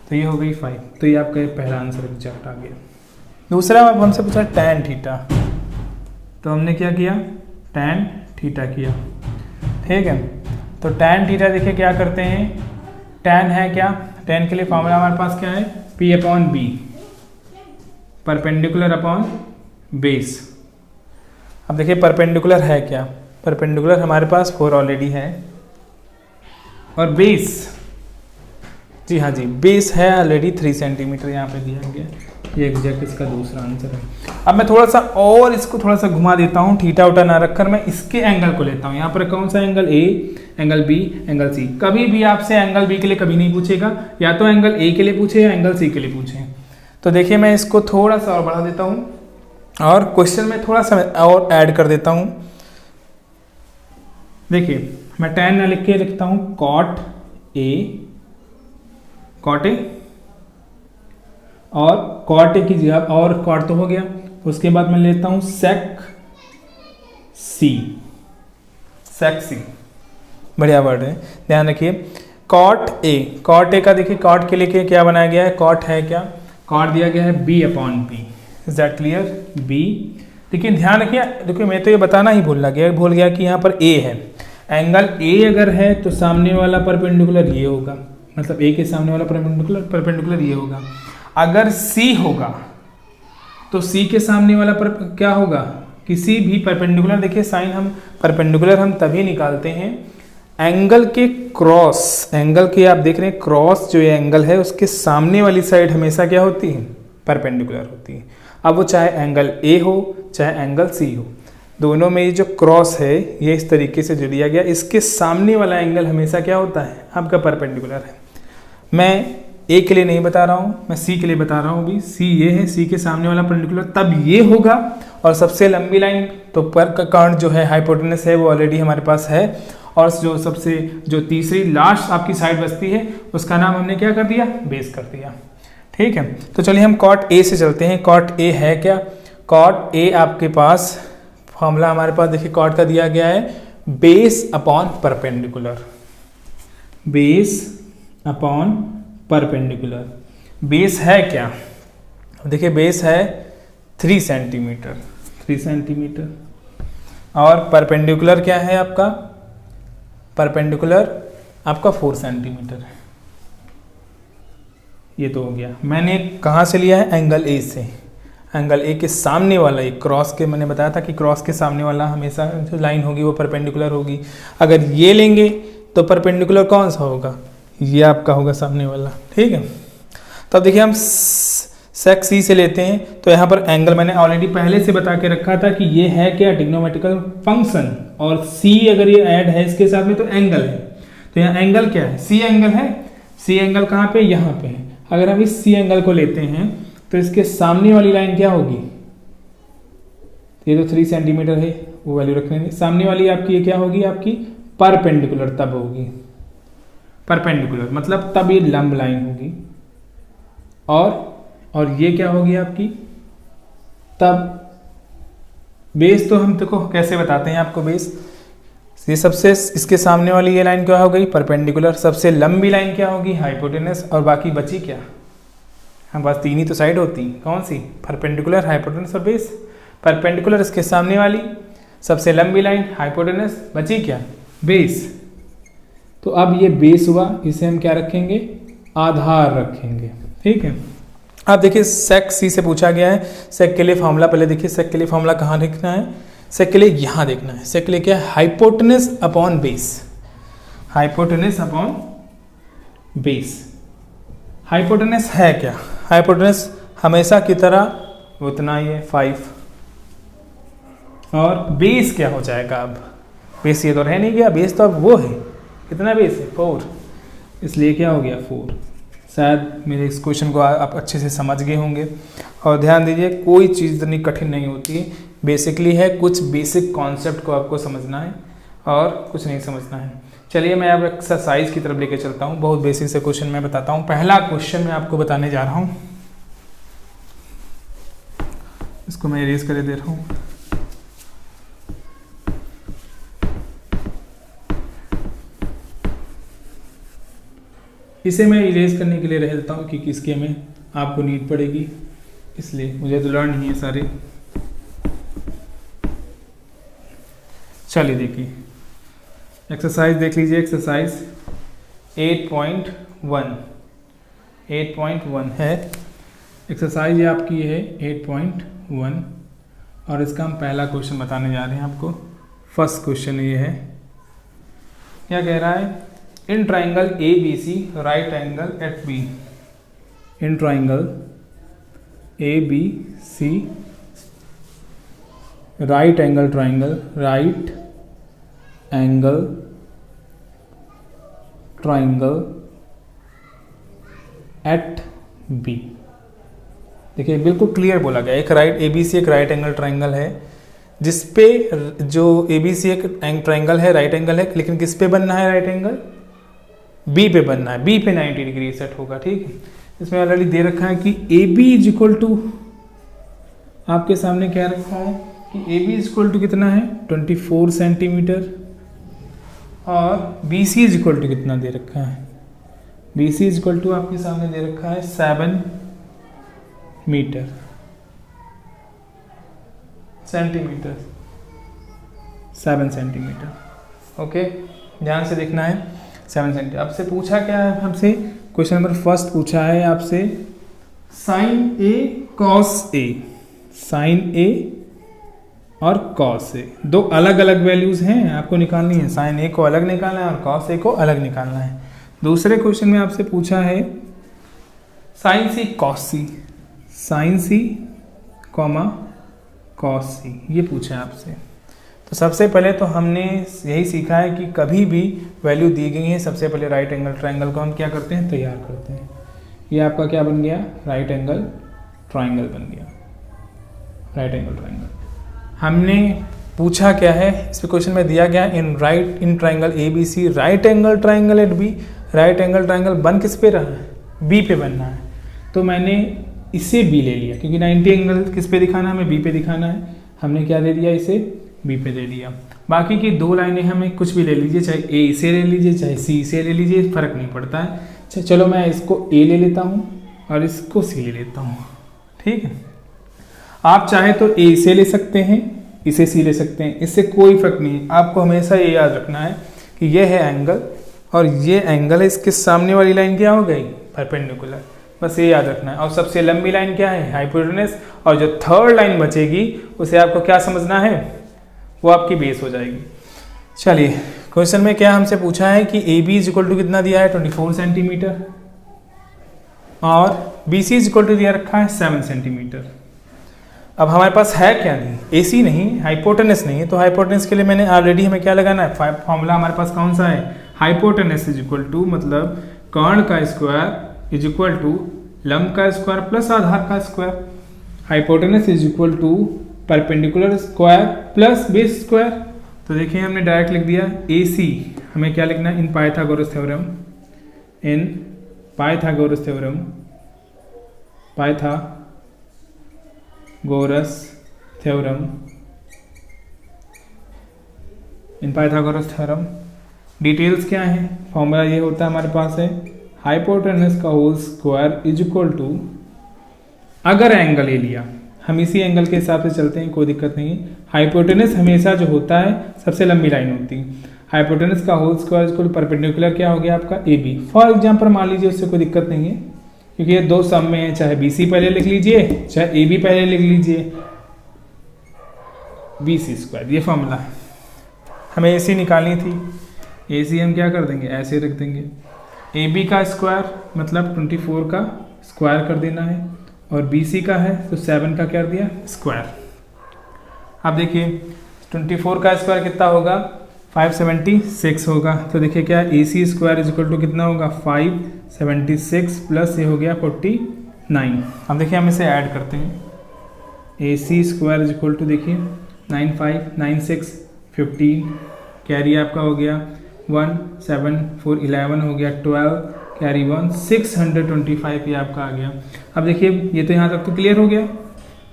तो ये हो गई 5। तो ये आपका पहला आंसर एग्जैक्ट आ गया। दूसरा अब हमसे पूछा टैन थीटा, तो हमने क्या किया, टैन थीटा किया, ठीक है। तो टैन थीटा देखिए क्या करते हैं, टैन है क्या, टैन के लिए फॉर्मूला हमारे पास क्या है, P upon B, perpendicular upon base. अब देखिए परपेंडिकुलर है क्या, परपेंडिकुलर हमारे पास 4 ऑलरेडी है, और बेस, जी हाँ जी, बेस है ऑलरेडी 3 सेंटीमीटर यहाँ पे दिया गया। ये एग्जैक्ट इसका दूसरा आंसर है। अब मैं थोड़ा सा और इसको थोड़ा सा घुमा देता हूँ, थीटा उटा ना रखकर मैं इसके एंगल को लेता हूँ। यहाँ पर कौन सा एंगल, ए, एंगल बी, एंगल सी। कभी भी आपसे एंगल बी के लिए कभी नहीं पूछेगा, या तो एंगल ए के लिए पूछे या एंगल सी के लिए पूछे। तो देखिए मैं इसको थोड़ा सा और बढ़ा देता हूँ, और क्वेश्चन में थोड़ा सा और ऐड कर देता हूँ। देखिए मैं tan ना लिख के लिखता हूँ cot A, cot A, और cot A की जगह, और cot तो हो गया, उसके बाद मैं लेता हूँ sec C, sec C, बढ़िया वर्ड है, ध्यान रखिए। cot A का देखिए cot के लिए क्या बनाया गया है, cot है क्या, cot दिया गया है B upon B, is that clear, B। देखिए ध्यान रखिए, देखिए मैं तो ये बताना ही भूल गया कि यहाँ पर A है, एंगल A अगर है तो सामने वाला परपेंडिकुलर ये होगा, मतलब A के सामने वाला परपेंडिकुलर ये होगा। अगर C होगा तो C के सामने वाला क्या होगा, किसी भी परपेंडिकुलर, देखिए साइन हम परपेंडिकुलर हम तभी निकालते हैं एंगल के क्रॉस, एंगल के आप देख रहे हैं क्रॉस, जो ये एंगल है उसके सामने वाली साइड हमेशा क्या होती है, परपेंडिकुलर होती है। अब वो चाहे एंगल A हो चाहे एंगल C हो, दोनों में ये जो क्रॉस है ये इस तरीके से जो दिया गया, इसके सामने वाला एंगल हमेशा क्या होता है, आपका परपेंडिकुलर है। मैं A के लिए नहीं बता रहा हूँ, मैं C के लिए बता रहा हूँ भी, C ये है, C के सामने वाला परपेंडिकुलर तब ये होगा। और सबसे लंबी लाइन तो पर का कर्ण जो है हाइपोटेनस है वो ऑलरेडी हमारे पास है, और जो तीसरी लास्ट आपकी साइड बचती है उसका नाम हमने क्या कर दिया, बेस कर दिया, ठीक है। तो चलिए हम cot A से चलते हैं। cot A है क्या, cot A आपके पास फॉर्मूला हमारे पास देखिए cot का दिया गया है base upon perpendicular, base upon perpendicular. Base है क्या, देखिए बेस है 3 सेंटीमीटर, 3 सेंटीमीटर, और परपेंडिकुलर क्या है आपका, परपेंडिकुलर आपका 4 सेंटीमीटर है। ये तो हो गया, मैंने कहाँ से लिया है, एंगल ए से, एंगल ए के सामने वाला, एक क्रॉस के, मैंने बताया था कि क्रॉस के सामने वाला हमेशा जो लाइन होगी वो परपेंडिकुलर होगी। अगर ये लेंगे तो परपेंडिकुलर कौन सा होगा, ये आपका होगा सामने वाला, ठीक है। तो अब देखिए हम सेक सी से लेते हैं, तो यहाँ पर एंगल मैंने ऑलरेडी पहले से बता के रखा था कि ये है क्या, ट्रिग्नोमेट्रिकल फंक्शन, और सी अगर ये ऐड है इसके साथ में तो एंगल है। तो यहाँ एंगल क्या है, सी एंगल है, सी एंगल कहाँ पे, यहाँ पे है। अगर हम इस सी एंगल को लेते हैं तो इसके सामने वाली लाइन क्या होगी, ये तो 3 सेंटीमीटर है, वो वैल्यू रखने नहीं, सामने वाली आपकी ये क्या होगी, आपकी परपेंडिकुलर तब होगी, परपेंडिकुलर मतलब तब ये लंब लाइन होगी, और ये क्या होगी आपकी, तब बेस। तो हम देखो कैसे बताते हैं आपको बेस, ये सबसे इसके सामने वाली ये लाइन क्या हो गई, परपेंडिकुलर, सबसे लंबी लाइन क्या होगी, हाइपोटेनस, और बाकी बची क्या, हमारे पास तीन ही तो साइड होती, कौन सी? परपेंडिकुलर, हाइपोटेनस और बेस। परपेंडिकुलर इसके सामने वाली सबसे लंबी लाइन हाइपोटेनस, बची क्या? बेस। तो अब ये बेस हुआ, इसे हम क्या रखेंगे? आधार रखेंगे, ठीक है। अब देखिए सेक सी से पूछा गया है, सेक के लिए फॉर्मूला पहले देखिए, सेक के लिए फॉर्मूला कहाँ लिखना है? सेक के लिए यहाँ देखना है। सेक के लिए क्या है? Hypotenuse upon base, hypotenuse upon base. Hypotenuse है क्या? हाइपोटेनस हमेशा की तरह उतना ही है 5, और बेस क्या हो जाएगा? अब बेस ये तो रह नहीं गया, बेस तो अब वो है, कितना बेस है? 4, इसलिए क्या हो गया? 4। शायद मेरे इस क्वेश्चन को आप अच्छे से समझ गए होंगे। और ध्यान दीजिए कोई चीज़ इतनी कठिन नहीं होती, बेसिकली है कुछ बेसिक कॉन्सेप्ट को आपको समझना है और कुछ नहीं समझना है। चलिए मैं अब एक्सरसाइज की तरफ लेके चलता हूँ, बहुत बेसिक से क्वेश्चन मैं बताता हूँ। पहला क्वेश्चन मैं आपको बताने जा रहा हूँ, इसको मैं इरेज कर दे रहा हूँ। इसे मैं इरेज करने के लिए रह देता हूँ क्योंकि इसके में आपको नीड पड़ेगी, इसलिए मुझे तो लर्न नहीं है सारे। चलिए देखिए एक्सरसाइज देख लीजिए, एक्सरसाइज 8.1 है एक्सरसाइज, ये आपकी है 8.1 और इसका हम पहला क्वेश्चन बताने जा रहे हैं आपको। फर्स्ट क्वेश्चन ये है, क्या कह रहा है? In triangle A B C right angle at B, in triangle A B C right angle triangle, right angle triangle at B. देखिए बिल्कुल क्लियर बोला गया, एक राइट ए बी सी एक राइट एंगल ट्राइंगल है, जिसपे जो ए बी सी एक ट्राइंगल है, राइट एंगल है, लेकिन किस पे बनना है? राइट एंगल बी पे बनना है, बी पे 90 डिग्री सेट होगा, ठीक है। इसमें ऑलरेडी दे रखा है कि A B is equal to, आपके सामने क्या रखा है कि A B is equal to कितना है? 24 सेंटीमीटर, और B C is equal to कितना दे रखा है? B C is equal to आपके सामने दे रखा है 7 मीटर, सेंटीमीटर, 7 सेंटीमीटर। ओके, ध्यान से देखना है 7 सेंटीमीटर। आपसे पूछा क्या है? हमसे क्वेश्चन नंबर फर्स्ट पूछा है आपसे sign A cos A, sign ए और कॉस ए, दो अलग अलग वैल्यूज हैं, आपको निकालनी है। साइन ए को अलग निकालना है और कॉस ए को अलग निकालना है। दूसरे क्वेश्चन में आपसे पूछा है साइन सी कॉस सी, साइन सी कॉमा कॉस सी, ये पूछा है आपसे। तो सबसे पहले तो हमने यही सीखा है कि कभी भी वैल्यू दी गई है, सबसे पहले राइट एंगल ट्राइंगल को हम क्या करते हैं? तैयार करते हैं। ये आपका क्या बन गया? राइट एंगल ट्राइंगल बन गया, राइट एंगल ट्राइंगल। हमने पूछा क्या है इस क्वेश्चन में? दिया गया in triangle A B C right angle triangle at B, right angle triangle बन किस पे रहा है? बी पे बनना है। तो मैंने इसे बी ले लिया क्योंकि 90 एंगल किस पे दिखाना है? हमें बी पे दिखाना है। हमने क्या दे दिया? इसे बी पे दे दिया। बाकी की दो लाइनें हमें कुछ भी ले लीजिए, चाहे ए इसे ले लीजिए चाहे सी इसे ले लीजिए, फर्क नहीं पड़ता है। चलो मैं इसको ए ले लेता हूँ और इसको सी ले लेता हूँ, ठीक है। आप चाहे तो ए इसे ले सकते हैं, इसे सी ले सकते हैं, इससे कोई फर्क नहीं है। आपको हमेशा ये याद रखना है कि ये है एंगल और ये एंगल है, इसके सामने वाली लाइन क्या हो गई? परपेंडिकुलर, बस ये याद रखना है। और सबसे लंबी लाइन क्या है? हाइपोटेनस। और जो थर्ड लाइन बचेगी उसे आपको क्या समझना है? वो आपकी बेस हो जाएगी। चलिए क्वेश्चन में क्या हमसे पूछा है कि A B is equal to कितना दिया है? 24 सेंटीमीटर, और B C is equal to दिया रखा है 7 सेंटीमीटर। अब हमारे पास है क्या? नहीं, ए सी नहीं, हाइपोटेनस नहीं है। तो हाइपोटेनस के लिए मैंने ऑलरेडी हमें क्या लगाना है? फॉर्मूला हमारे पास कौन सा है? हाइपोटेनस इज इक्वल टू, मतलब कर्ण का स्क्वायर इज इक्वल टू लंब का स्क्वायर प्लस आधार का square. Hypotenuse is equal to perpendicular square plus base square. तो देखिए हमने डायरेक्ट लिख दिया ए सी, हमें क्या लिखना है? इन Pythagoras theorem, in Pythagoras theorem, Pythagoras theorem, in Pythagoras theorem. Details क्या है? फॉर्मूला ये होता है हमारे पास है हाइपोटेनस का whole square is equal to अगर एंगल ए लिया, हम इसी एंगल के हिसाब से चलते हैं, कोई दिक्कत नहीं है। हाइपोटेनस हमेशा जो होता है सबसे लंबी लाइन होती है। हाइपोटेनस का whole square equal to perpendicular क्या हो गया आपका ए बी। फॉर एग्जाम्पल मान लीजिए, उससे कोई दिक्कत नहीं है क्योंकि ये दो सम में है, चाहे बी सी पहले लिख लीजिए चाहे ए बी पहले लिख लीजिए, बी सी स्क्वायर, ये फॉर्मूला है। हमें ए सी निकालनी थी, ए सी हम क्या कर देंगे, ऐसे रख देंगे। ए बी का स्क्वायर मतलब 24 का स्क्वायर कर देना है, और बी सी का है तो 7 का कर दिया स्क्वायर। अब देखिए 24 का स्क्वायर कितना होगा, 576 होगा। तो देखिए क्या, ए सी स्क्वायर इज इक्वल टू कितना होगा, 576 प्लस ये हो गया 49। अब देखिए हम इसे ऐड करते हैं, ए सी स्क्वायर इज इक्वल टू देखिए 9 5 9 6 15, कैरी आपका हो गया 1 7 4 11 हो गया 12, कैरी 1 625 ये आपका आ गया। अब देखिए ये तो यहाँ तक तो क्लियर हो गया।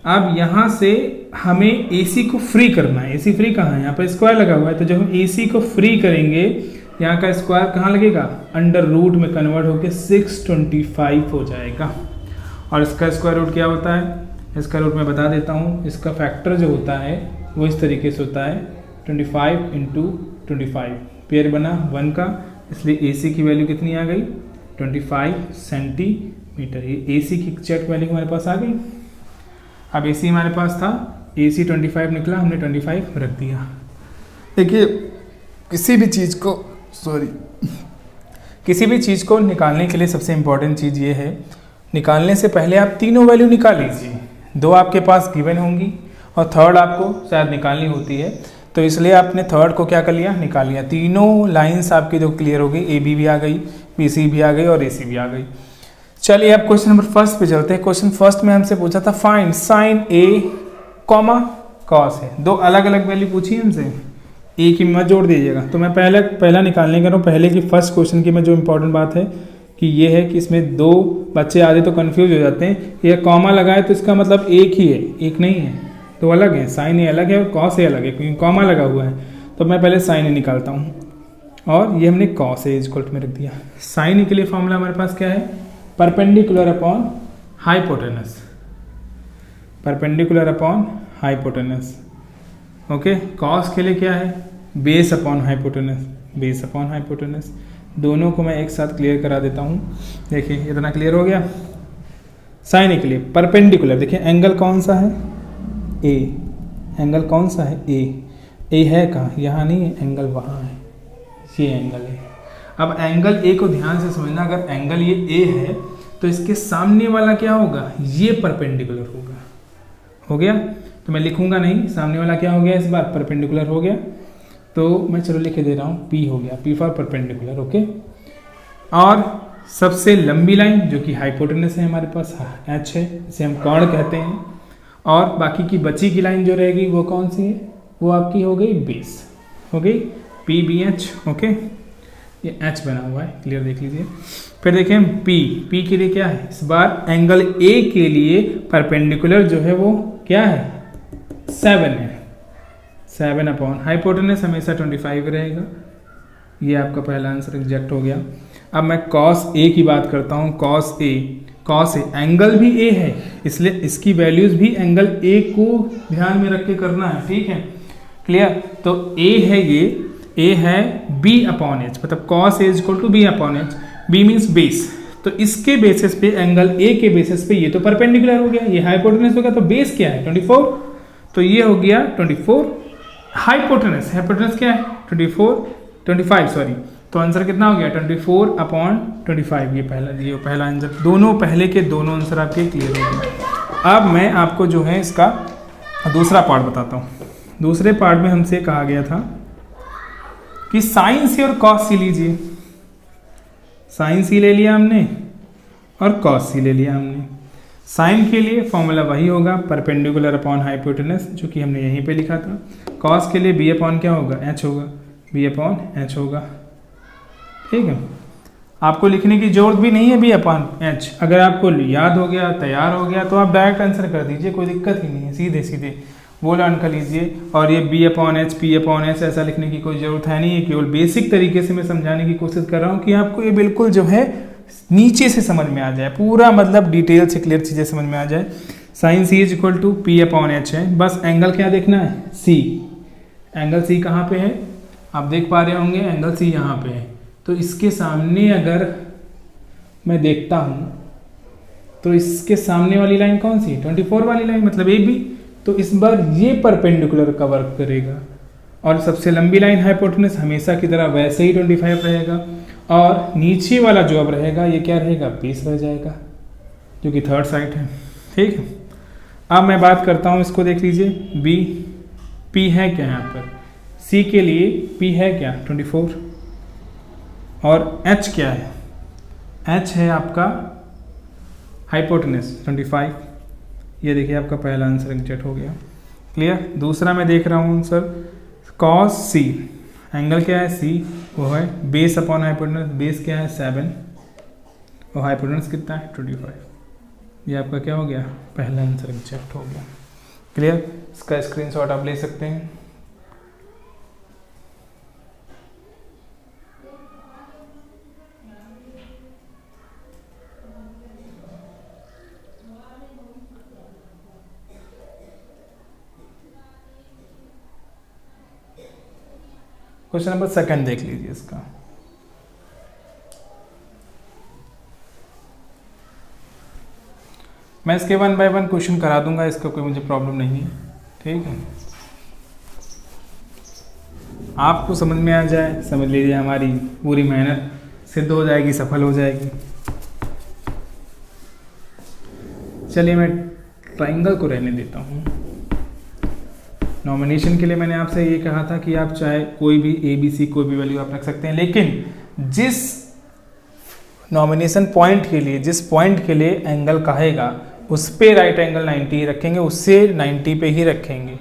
अब यहाँ से हमें AC को फ्री करना है। AC फ्री कहाँ है, यहाँ पर स्क्वायर लगा हुआ है, तो जब हम AC को फ्री करेंगे यहाँ का स्क्वायर कहाँ लगेगा, अंडर रूट में कन्वर्ट होकर 625 हो जाएगा। और इसका स्क्वायर रूट क्या होता है, इसका रूट मैं बता देता हूँ। इसका फैक्टर जो होता है वो इस तरीके से होता है 25 इंटू 25, पेयर बना 1 का, इसलिए AC की वैल्यू कितनी आ गई 25 सेंटीमीटर। ये AC की एग्जैक्ट वैल्यू हमारे पास आ गई। अब AC हमारे पास था, AC 25 निकला, हमने 25 रख दिया। देखिए किसी भी चीज़ को निकालने के लिए सबसे इम्पोर्टेंट चीज़ ये है, निकालने से पहले आप तीनों वैल्यू निकाल लीजिए। 2 आपके पास गिवन होंगी और थर्ड आपको शायद निकालनी होती है, तो इसलिए आपने थर्ड को क्या कर लिया, निकाल लिया। तीनों लाइंस आपकी जो क्लियर हो गई, AB भी आ गई, BC भी आ गई और AC भी आ गई। चलिए अब क्वेश्चन नंबर फर्स्ट पे चलते हैं। क्वेश्चन फर्स्ट में हमसे पूछा था find sign A comma cos है। 2 अलग अलग वैल्यू पूछी है हमसे, ए की मत जोड़ दीजिएगा। तो मैं पहला निकालने का रहा हूँ। पहले की फर्स्ट क्वेश्चन की में जो इम्पोर्टेंट बात है कि ये है कि इसमें 2 बच्चे आधे तो कंफ्यूज हो जाते हैं, ये कॉमा लगाए तो इसका मतलब एक ही है, एक नहीं है, तो अलग है। साइन ए अलग है और कॉस ए अलग है, क्योंकि कॉमा लगा हुआ है। तो मैं पहले साइन ए निकालता हूँ, और ये हमने कॉस ए इक्वल में रख दिया। साइन ए के लिए फॉर्मूला हमारे पास क्या है, perpendicular upon hypotenuse, perpendicular upon hypotenuse. Okay, cos के लिए क्या है, base upon hypotenuse, base upon hypotenuse. दोनों को मैं एक साथ क्लियर करा देता हूँ। देखिए इतना क्लियर हो गया। साइन ए के लिए परपेंडिकुलर, देखिए एंगल कौन सा है, ए, एंगल कौन सा है, ए है कहाँ, यहाँ नहीं है, एंगल वहाँ है, ये एंगल है। अब एंगल ए को ध्यान से समझना, अगर एंगल ये ए है तो इसके सामने वाला क्या होगा, ये परपेंडिकुलर होगा। हो गया, तो मैं लिखूंगा नहीं, सामने वाला क्या हो गया, इस बार परपेंडिकुलर हो गया। तो मैं चलो लिख दे रहा हूँ, P हो गया, P फॉर परपेंडिकुलर। ओके, और सबसे लंबी लाइन जो कि हाइपोटेनस है हमारे पास H है, इसे हम कॉर्ड कहते हैं। और बाकी की बची की लाइन जो रहेगी वो कौन सी है, वो आपकी हो गई बेस, हो गई PBH। ओके, ये H बना हुआ है, क्लियर देख लीजिए। फिर देखें P के लिए क्या है, इस बार एंगल A के लिए परपेंडिकुलर जो है वो क्या है, 7 है, 7 अपॉन हाइपोटेनस हमेशा 25 रहेगा। ये आपका पहला आंसर एग्जैक्ट हो गया। अब मैं cos A की बात करता हूँ, cos A एंगल भी A है, इसलिए इसकी वैल्यूज भी एंगल A को ध्यान में रख के करना है, ठीक है, क्लियर। तो A है, ये A है B अपॉन H, मतलब cos A इक्वल टू B upon H, B means base. तो इसके बेसिस पे एंगल A के बेसिस पे ये तो परपेंडिकुलर हो गया, ये हाइपोटेनस हो गया, तो बेस क्या है 24, तो ये हो गया 24। हाइपोटेनस क्या है 25 सॉरी, तो आंसर कितना हो गया 24 अपॉन 25। ये पहला आंसर, दोनों पहले के दोनों आंसर आपके क्लियर हो गए। अब मैं आपको जो है इसका दूसरा पार्ट बताता हूँ। दूसरे पार्ट में हमसे कहा गया था कि साइन सी और कॉस सी लीजिए। साइन सी ले लिया हमने और कॉस सी ले लिया हमने। साइन के लिए फॉर्मूला वही होगा, परपेंडिकुलर अपॉन हाइपोटेनस, जो कि हमने यहीं पे लिखा था। कॉस के लिए बी अपॉन क्या होगा, एच होगा, बी अपॉन एच होगा, ठीक है। आपको लिखने की जरूरत भी नहीं है बी अपॉन एच, अगर आपको याद हो गया, तैयार हो गया, तो आप डायरेक्ट आंसर कर दीजिए, कोई दिक्कत ही नहीं है, सीधे सीधे वो लर्न कर लीजिए। और ये B upon H, P upon H ऐसा लिखने की कोई ज़रूरत है नहीं है, केवल बेसिक तरीके से मैं समझाने की कोशिश कर रहा हूँ कि आपको ये बिल्कुल जो है नीचे से समझ में आ जाए, पूरा मतलब डिटेल से क्लियर चीज़ें समझ में आ जाए। Sine C is equal to P upon H है, बस एंगल क्या देखना है, सी। एंगल सी कहाँ पे है, आप देख पा रहे होंगे एंगल सी यहाँ पे है। तो इसके सामने अगर मैं देखता हूँ तो इसके सामने वाली लाइन कौन सी, 24 वाली लाइन, मतलब ए बी। तो इस बार ये परपेंडिकुलर का वर्क करेगा और सबसे लंबी लाइन हाइपोटेनस हमेशा की तरह वैसे ही 25 रहेगा, और नीचे वाला जो अब रहेगा ये क्या रहेगा, 20 रह जाएगा, जो कि थर्ड साइड है। ठीक है, अब मैं बात करता हूँ, इसको देख लीजिए, बी पी है क्या यहाँ पर, सी के लिए पी है क्या 24, और एच क्या है, एच है आपका हाइपोटेनस 25। ये देखिए आपका पहला आंसर एग्जैक्ट हो गया। क्लियर। दूसरा मैं देख रहा हूँ आंसर कॉस सी, एंगल क्या है सी, वो है बेस अपॉन हाइपोटेनस, बेस क्या है 7 और हाइपोटेनस कितना है 25। ये आपका क्या हो गया, पहला आंसर एग्जैक्ट हो गया। क्लियर। इसका स्क्रीनशॉट आप ले सकते हैं। क्वेश्चन नंबर सेकंड देख लीजिए इसका। मैं इसके 1 बाय 1 क्वेश्चन करा दूंगा, इसका कोई मुझे प्रॉब्लम नहीं है। ठीक है, आपको समझ में आ जाए, समझ लीजिए हमारी पूरी मेहनत सिद्ध हो जाएगी, सफल हो जाएगी। चलिए मैं ट्राइंगल को रहने देता हूँ। नॉमिनेशन के लिए मैंने आपसे ये कहा था कि आप चाहे कोई भी ए बी सी कोई भी वैल्यू आप रख सकते हैं, लेकिन जिस नॉमिनेशन पॉइंट के लिए, जिस पॉइंट के लिए एंगल कहेगा उस पे राइट एंगल 90 रखेंगे, उससे 90 पे ही रखेंगे।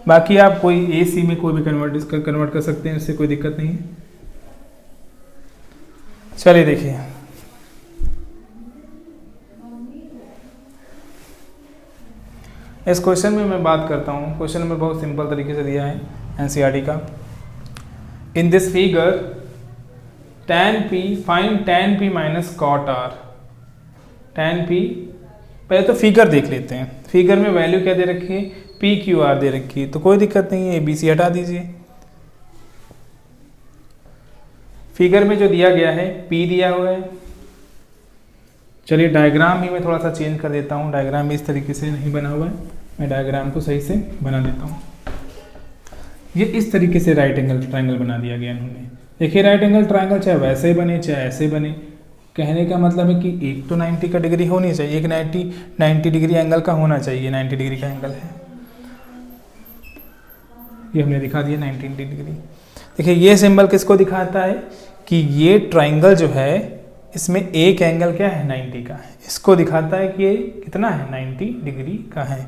बाकी आप कोई ए सी में कोई भी कन्वर्ट कर सकते हैं, उससे कोई दिक्कत नहीं है। चलिए देखिए, इस क्वेश्चन में मैं बात करता हूँ। क्वेश्चन नंबर बहुत सिंपल तरीके से दिया है एनसीईआरटी का। In this figure tan p find tan p minus cot r। tan p, पहले तो फिगर देख लेते हैं। फिगर में वैल्यू क्या दे रखी है, पी क्यू आर दे रखी है, तो कोई दिक्कत नहीं है, ए बी सी हटा दीजिए। फिगर में जो दिया गया है P दिया हुआ है। चलिए डायग्राम ही मैं थोड़ा सा चेंज कर देता हूँ, डायग्राम भी इस तरीके से नहीं बना हुआ है, मैं डायग्राम को सही से बना देता हूँ। ये इस तरीके से राइट एंगल ट्रायंगल बना दिया गया इन्होंने। देखिए राइट एंगल ट्रायंगल चाहे वैसे बने चाहे ऐसे बने, कहने का मतलब है कि एक तो 90 का डिग्री होनी चाहिए, एक 90 डिग्री एंगल का होना चाहिए। 90 डिग्री का एंगल है, ये हमने दिखा दिया 90 डिग्री। देखिए ये सिंबल किसको दिखाता है कि ये ट्रायंगल जो है इसमें एक एंगल क्या है 90 का है, इसको दिखाता है कि ये कितना है 90 डिग्री का है।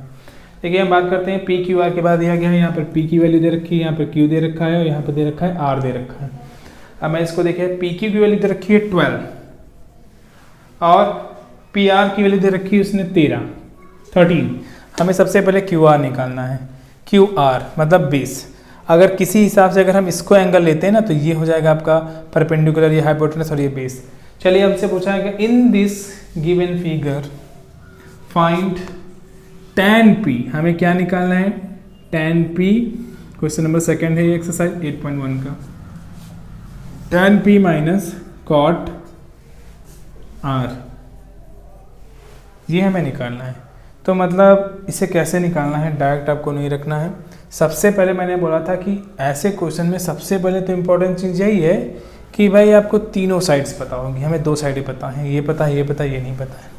देखिए हम बात करते हैं पी क्यू आर के बाद दिया गया है, यहाँ पर पी की वैल्यू दे रखी है, यहाँ पर क्यू दे रखा है और यहाँ पर दे रखा है आर दे रखा है। अब मैं इसको देखिए पी क्यू की वैल्यू दे रखी है 12 और पी आर की वैल्यू दे रखी है उसने 13। हमें सबसे पहले क्यू आर निकालना है। क्यू आर मतलब बेस। अगर किसी हिसाब से अगर हम इसको एंगल लेते हैं ना तो ये हो जाएगा आपका परपेंडिकुलर, ये हाइपोटेनस और ये बेस। चलिए हमसे पूछा है कि in this given figure find tan p, हमें क्या निकालना है tan p। Question number second है ये एक्सरसाइज 8.1 का। tan p minus cot r, ये हमें निकालना है। तो मतलब इसे कैसे निकालना है, डायरेक्ट आपको नहीं रखना है। सबसे पहले मैंने बोला था कि ऐसे क्वेश्चन में सबसे पहले तो इम्पोर्टेंट चीज़ यही है कि भाई आपको तीनों साइड्स पता होंगी। हमें 2 साइडें पता हैं, ये पता है, ये पता है, ये नहीं पता है।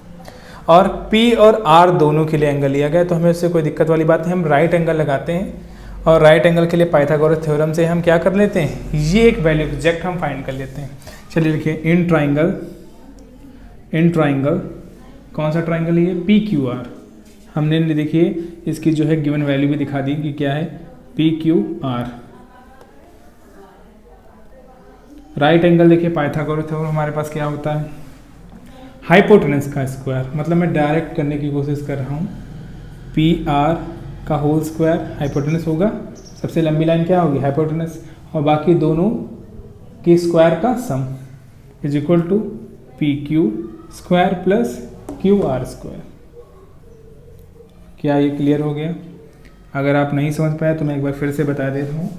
और P और R दोनों के लिए एंगल लिया गया, तो हमें उससे कोई दिक्कत वाली बात है। हम राइट एंगल लगाते हैं और राइट एंगल के लिए पाइथागोरस थ्योरम से हम क्या कर लेते हैं, ये एक वैल्यू एग्जैक्ट हम फाइंड कर लेते हैं। चलिए देखिए इन ट्राइंगल कौन सा ट्राइंगल है ये, पी क्यू आर। हमने देखिए इसकी जो है गिवन वैल्यू भी दिखा दी कि क्या है P Q R. Right angle देखिए पाइथागोरस थ्योरम हमारे पास क्या होता है, हाइपोटेनस का स्क्वायर। मतलब मैं डायरेक्ट करने की कोशिश कर रहा हूँ, पी आर का होल स्क्वायर हाइपोटेनस होगा, सबसे लंबी लाइन क्या होगी हाइपोटेनस, और बाकी दोनों के स्क्वायर का sum is equal to P Q square plus Q R square. क्या ये क्लियर हो गया? अगर आप नहीं समझ पाए तो मैं एक बार फिर से बता देता हूँ।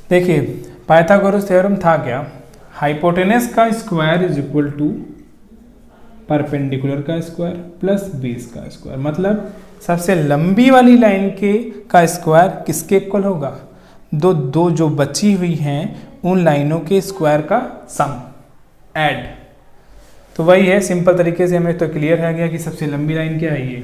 देखिए पाइथागोरस थ्योरम था क्या, हाइपोटेनस का square is equal to perpendicular का स्क्वायर प्लस बेस का स्क्वायर। मतलब सबसे लंबी वाली लाइन के का स्क्वायर किसके इक्वल होगा? दो जो बची हुई हैं उन लाइनों के स्क्वायर का सम, ऐड। तो वही है, सिंपल तरीके से हमें तो क्लियर है गया कि सबसे लंबी लाइन क्या है ये।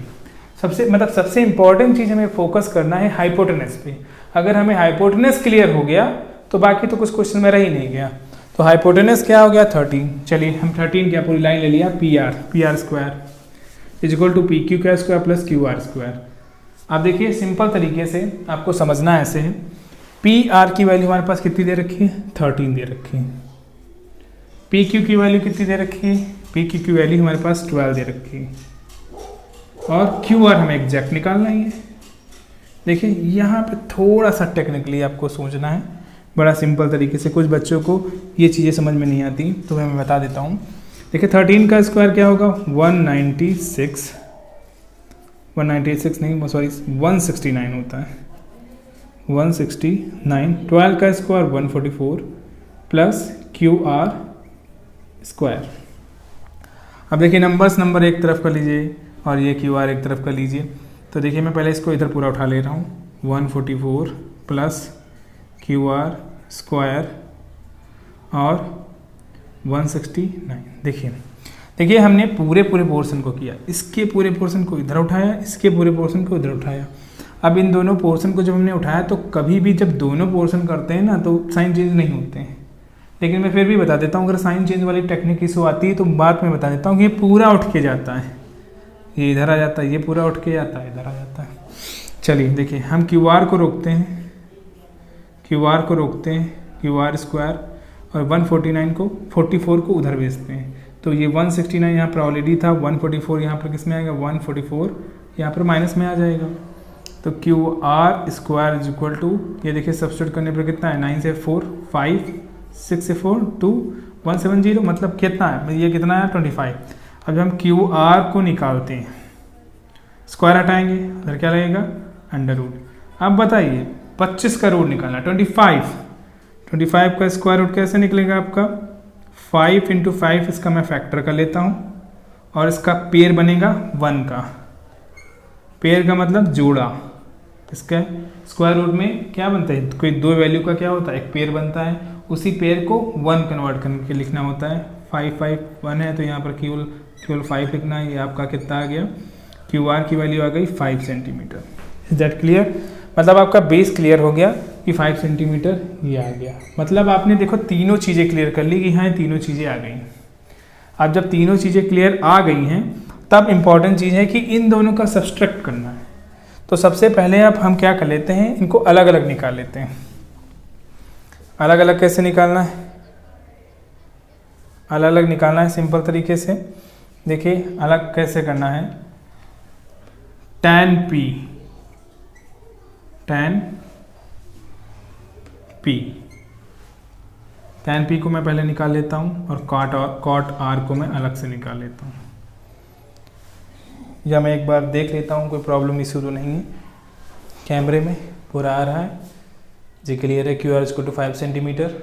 सबसे इंपॉर्टेंट चीज़ हमें फोकस करना है हाइपोटेनस पे। अगर हमें हाइपोटेनस क्लियर हो गया तो बाकी तो कुछ क्वेश्चन में रह ही नहीं गया। तो हाइपोटेनस क्या हो गया? 13। चलिए हम 13 क्या पूरी लाइन ले लिया, P R square is equal to P Q का square plus Q R square. आप देखिए सिंपल तरीके से आपको समझना ऐसे है, पी आर की वैल्यू हमारे पास कितनी दे रखी है? 13 दे रखी है। पी क्यू की वैल्यू कितनी दे रखी है? पी क्यू की वैल्यू हमारे पास 12 दे रखी है। और क्यू आर हमें एग्जैक्ट निकालना ही है। देखिए यहाँ पे थोड़ा सा टेक्निकली आपको सोचना है, बड़ा सिंपल तरीके से। कुछ बच्चों को ये चीज़ें समझ में नहीं आती तो मैं बता देता हूँ। देखिए 13 का स्क्वायर क्या होगा? 196 नहीं सॉरी 169 होता है, 169। 12 का square 144 plus Q R square. अब देखिए नंबर एक तरफ कर लीजिए और ये क्यू आर एक तरफ कर लीजिए। तो देखिए मैं पहले इसको इधर पूरा उठा ले रहा हूँ, 144 प्लस क्यू आर स्क्वायर और 169। देखिए हमने पूरे पोर्शन को किया, इसके पूरे पोर्शन को इधर उठाया, इसके पूरे पोर्शन को इधर उठाया। अब इन दोनों पोर्शन को जब हमने उठाया तो कभी भी जब दोनों पोर्शन करते हैं ना तो साइन चेंज नहीं होते हैं। लेकिन मैं फिर भी बता देता हूँ, अगर साइन चेंज वाली टेक्निक इशू आती है तो बात में बता देता हूँ कि ये पूरा उठ के जाता है, ये इधर आ जाता है, ये पूरा उठ के जाता है, इधर आ जाता है। चलिए देखिए हम क्यू आर को रोकते हैं, क्यू आर स्क्वायर और 149 को 44 को उधर भेजते हैं। तो ये 169 यहाँ पर ऑलरेडी था, 144 यहाँ पर किस में आएगा? 144 यहाँ पर माइनस में आ जाएगा। तो Q R square is equal to, ये देखिए सब्स्टिट्यूट करने पर कितना है? 9 से 4 5 6 से 4 2 170, मतलब कितना है? ये कितना है? 25। अब हम क्यू आर को निकालते हैं, स्क्वायर हटाएंगे, उधर क्या लगेगा? Under root. अब बताइए 25 का रूट निकालना, 25 का स्क्वायर रूट कैसे निकलेगा आपका? 5 × 5 इसका मैं फैक्टर कर लेता हूँ और इसका पेयर बनेगा 1 का। पेयर का मतलब जोड़ा। इसका स्क्वायर रूट में क्या बनता है? कोई दो वैल्यू का क्या होता है? एक पेयर बनता है, उसी पेयर को 1 कन्वर्ट करके लिखना होता है। 5 5 1 है तो यहाँ पर केवल 5 लिखना है। ये आपका कितना आ गया? क्यू आर की वैल्यू आ गई 5 सेंटीमीटर। Is that clear? मतलब आपका बेस क्लियर हो गया कि 5 सेंटीमीटर ये आ गया। मतलब आपने देखो तीनों चीज़ें क्लियर कर ली कि हाँ तीनों चीज़ें आ गई। अब जब तीनों चीज़ें क्लियर आ गई हैं तब इम्पॉर्टेंट चीज़ है कि इन दोनों का सब्सट्रैक्ट करना है। तो सबसे पहले अब हम क्या कर लेते हैं, इनको अलग अलग निकाल लेते हैं। अलग अलग कैसे निकालना है? अलग अलग निकालना है सिंपल तरीके से। देखिए अलग कैसे करना है, tan p को मैं पहले निकाल लेता हूँ और cot r को मैं अलग से निकाल लेता हूँ। या मैं एक बार देख लेता हूँ कोई प्रॉब्लम इशू तो नहीं है। कैमरे में पूरा आ रहा है जी, क्लियर है। Q R equal to 5 centimetre.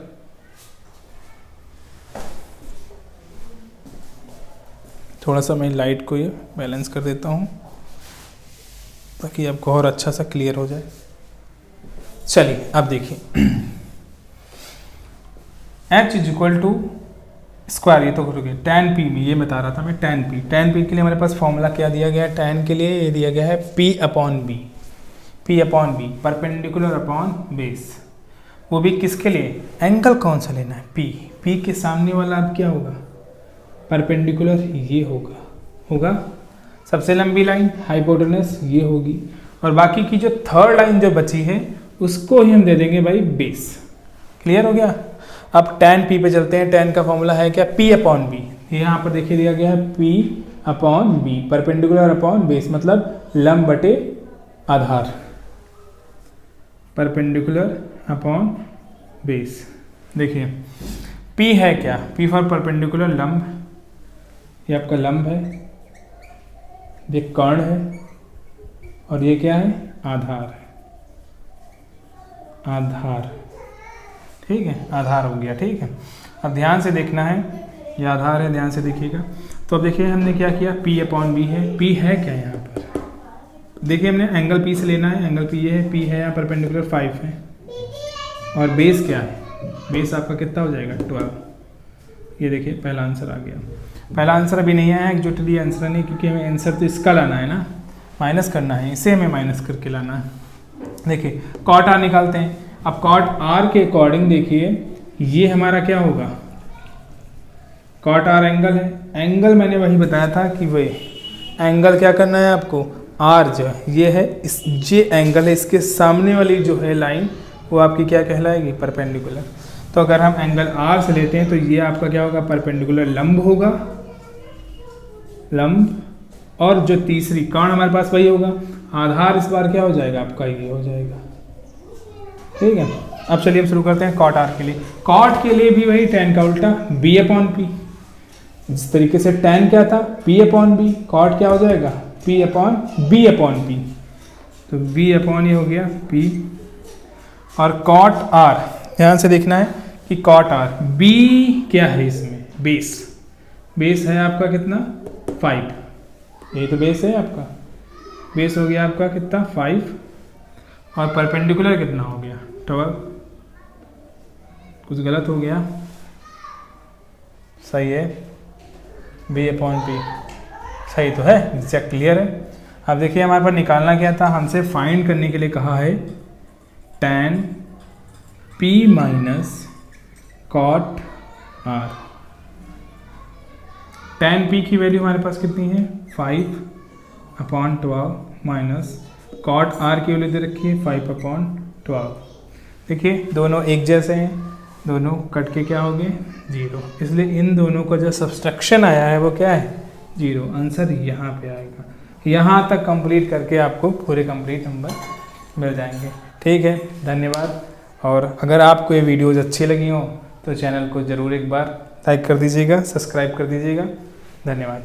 थोड़ा सा मैं लाइट को ये बैलेंस कर देता हूँ ताकि आपको और अच्छा सा क्लियर हो जाए। चलिए अब देखिए h is equal to square, ये तो हो गया tan p में, ये बता रहा था मैं tan p के लिए हमारे पास फॉर्मूला क्या दिया गया है? tan के लिए ये दिया गया है p upon b, perpendicular upon base. वो भी किसके लिए? एंगल कौन सा लेना है? p के सामने वाला अब क्या होगा? परपेंडिकुलर ये होगा सबसे लंबी लाइन हाइपोटेनस ये होगी, और बाकी की जो थर्ड लाइन जो बची है उसको ही हम दे देंगे भाई बेस। क्लियर हो गया? अब tan p पे चलते हैं। tan का फॉर्मूला है क्या? p upon b। यहाँ पर देखिए दिया गया है p upon b, perpendicular upon base, मतलब लंब बटे आधार, परपेंडिकुलर अपॉन बेस। देखिए p है क्या? p फॉर परपेंडिकुलर लंब, ये आपका लंब है, ये कर्ण है, और ये क्या है, आधार है, आधार, ठीक है, आधार हो गया, ठीक है। अब ध्यान से देखना है, ये आधार है, ध्यान से देखिएगा। तो अब देखिए हमने क्या किया, P/B है, P है क्या यहाँ पर, देखिए हमने एंगल P से लेना है, एंगल P ये है, P है यहाँ परपेंडिकुलर 5 है, और बेस क्या है, बेस आपका कितना हो जाएगा 12। ये देखिए पहला आंसर आ गया। पहला आंसर अभी नहीं आया एक्चुअली, आंसर नहीं, क्योंकि हमें आंसर तो इसका लाना है ना, माइनस करना है, इसे हमें माइनस करके लाना है। देखिए कॉट आर निकालते हैं। अब कॉट आर के अकॉर्डिंग देखिए ये हमारा क्या होगा, कॉट आर एंगल है, एंगल मैंने वही बताया था कि वही एंगल क्या करना है आपको, आर जो ये है, इस जे एंगल है, इसके सामने वाली जो है लाइन वो आपकी क्या कहलाएगी, परपेंडिकुलर। तो अगर हम एंगल आर से लेते हैं तो ये आपका क्या होगा, परपेंडिकुलर लंब होगा, लंब, और जो तीसरी कर्ण हमारे पास वही होगा, आधार इस बार क्या हो जाएगा आपका, ये हो जाएगा, ठीक है। अब चलिए हम शुरू करते हैं कॉट आर के लिए। कॉट के लिए भी वही tan का उल्टा B/P, जिस तरीके से tan क्या था P/B, कॉट क्या हो जाएगा P/B/P, तो B/ ये हो गया P। और कॉट आर ध्यान से देखना है कि कॉट आर B क्या है इसमें, बेस, बेस है आपका कितना 5, ये तो बेस है आपका, बेस हो गया आपका कितना 5, और परपेंडिकुलर कितना हो गया 12। कुछ गलत हो गया, सही है, B/P सही तो है, एग्जैक्ट क्लियर है। अब देखिए हमारे पास निकालना क्या था, हमसे फाइंड करने के लिए कहा है tan P minus cot R। tan P की वैल्यू हमारे पास कितनी है 5/12 माइनस कॉट R की वैल्यू दे रखी है 5/12। देखिए दोनों एक जैसे हैं, दोनों कट के क्या हो गए 0, इसलिए इन दोनों का जो सब्सट्रैक्शन आया है वो क्या है 0। आंसर यहाँ पे आएगा। यहाँ तक कंप्लीट करके आपको पूरे कंप्लीट नंबर मिल जाएंगे। ठीक है, धन्यवाद। और अगर आपको ये वीडियोज़ अच्छी लगी हो तो चैनल को ज़रूर एक बार लाइक कर दीजिएगा, सब्सक्राइब कर दीजिएगा। धन्यवाद।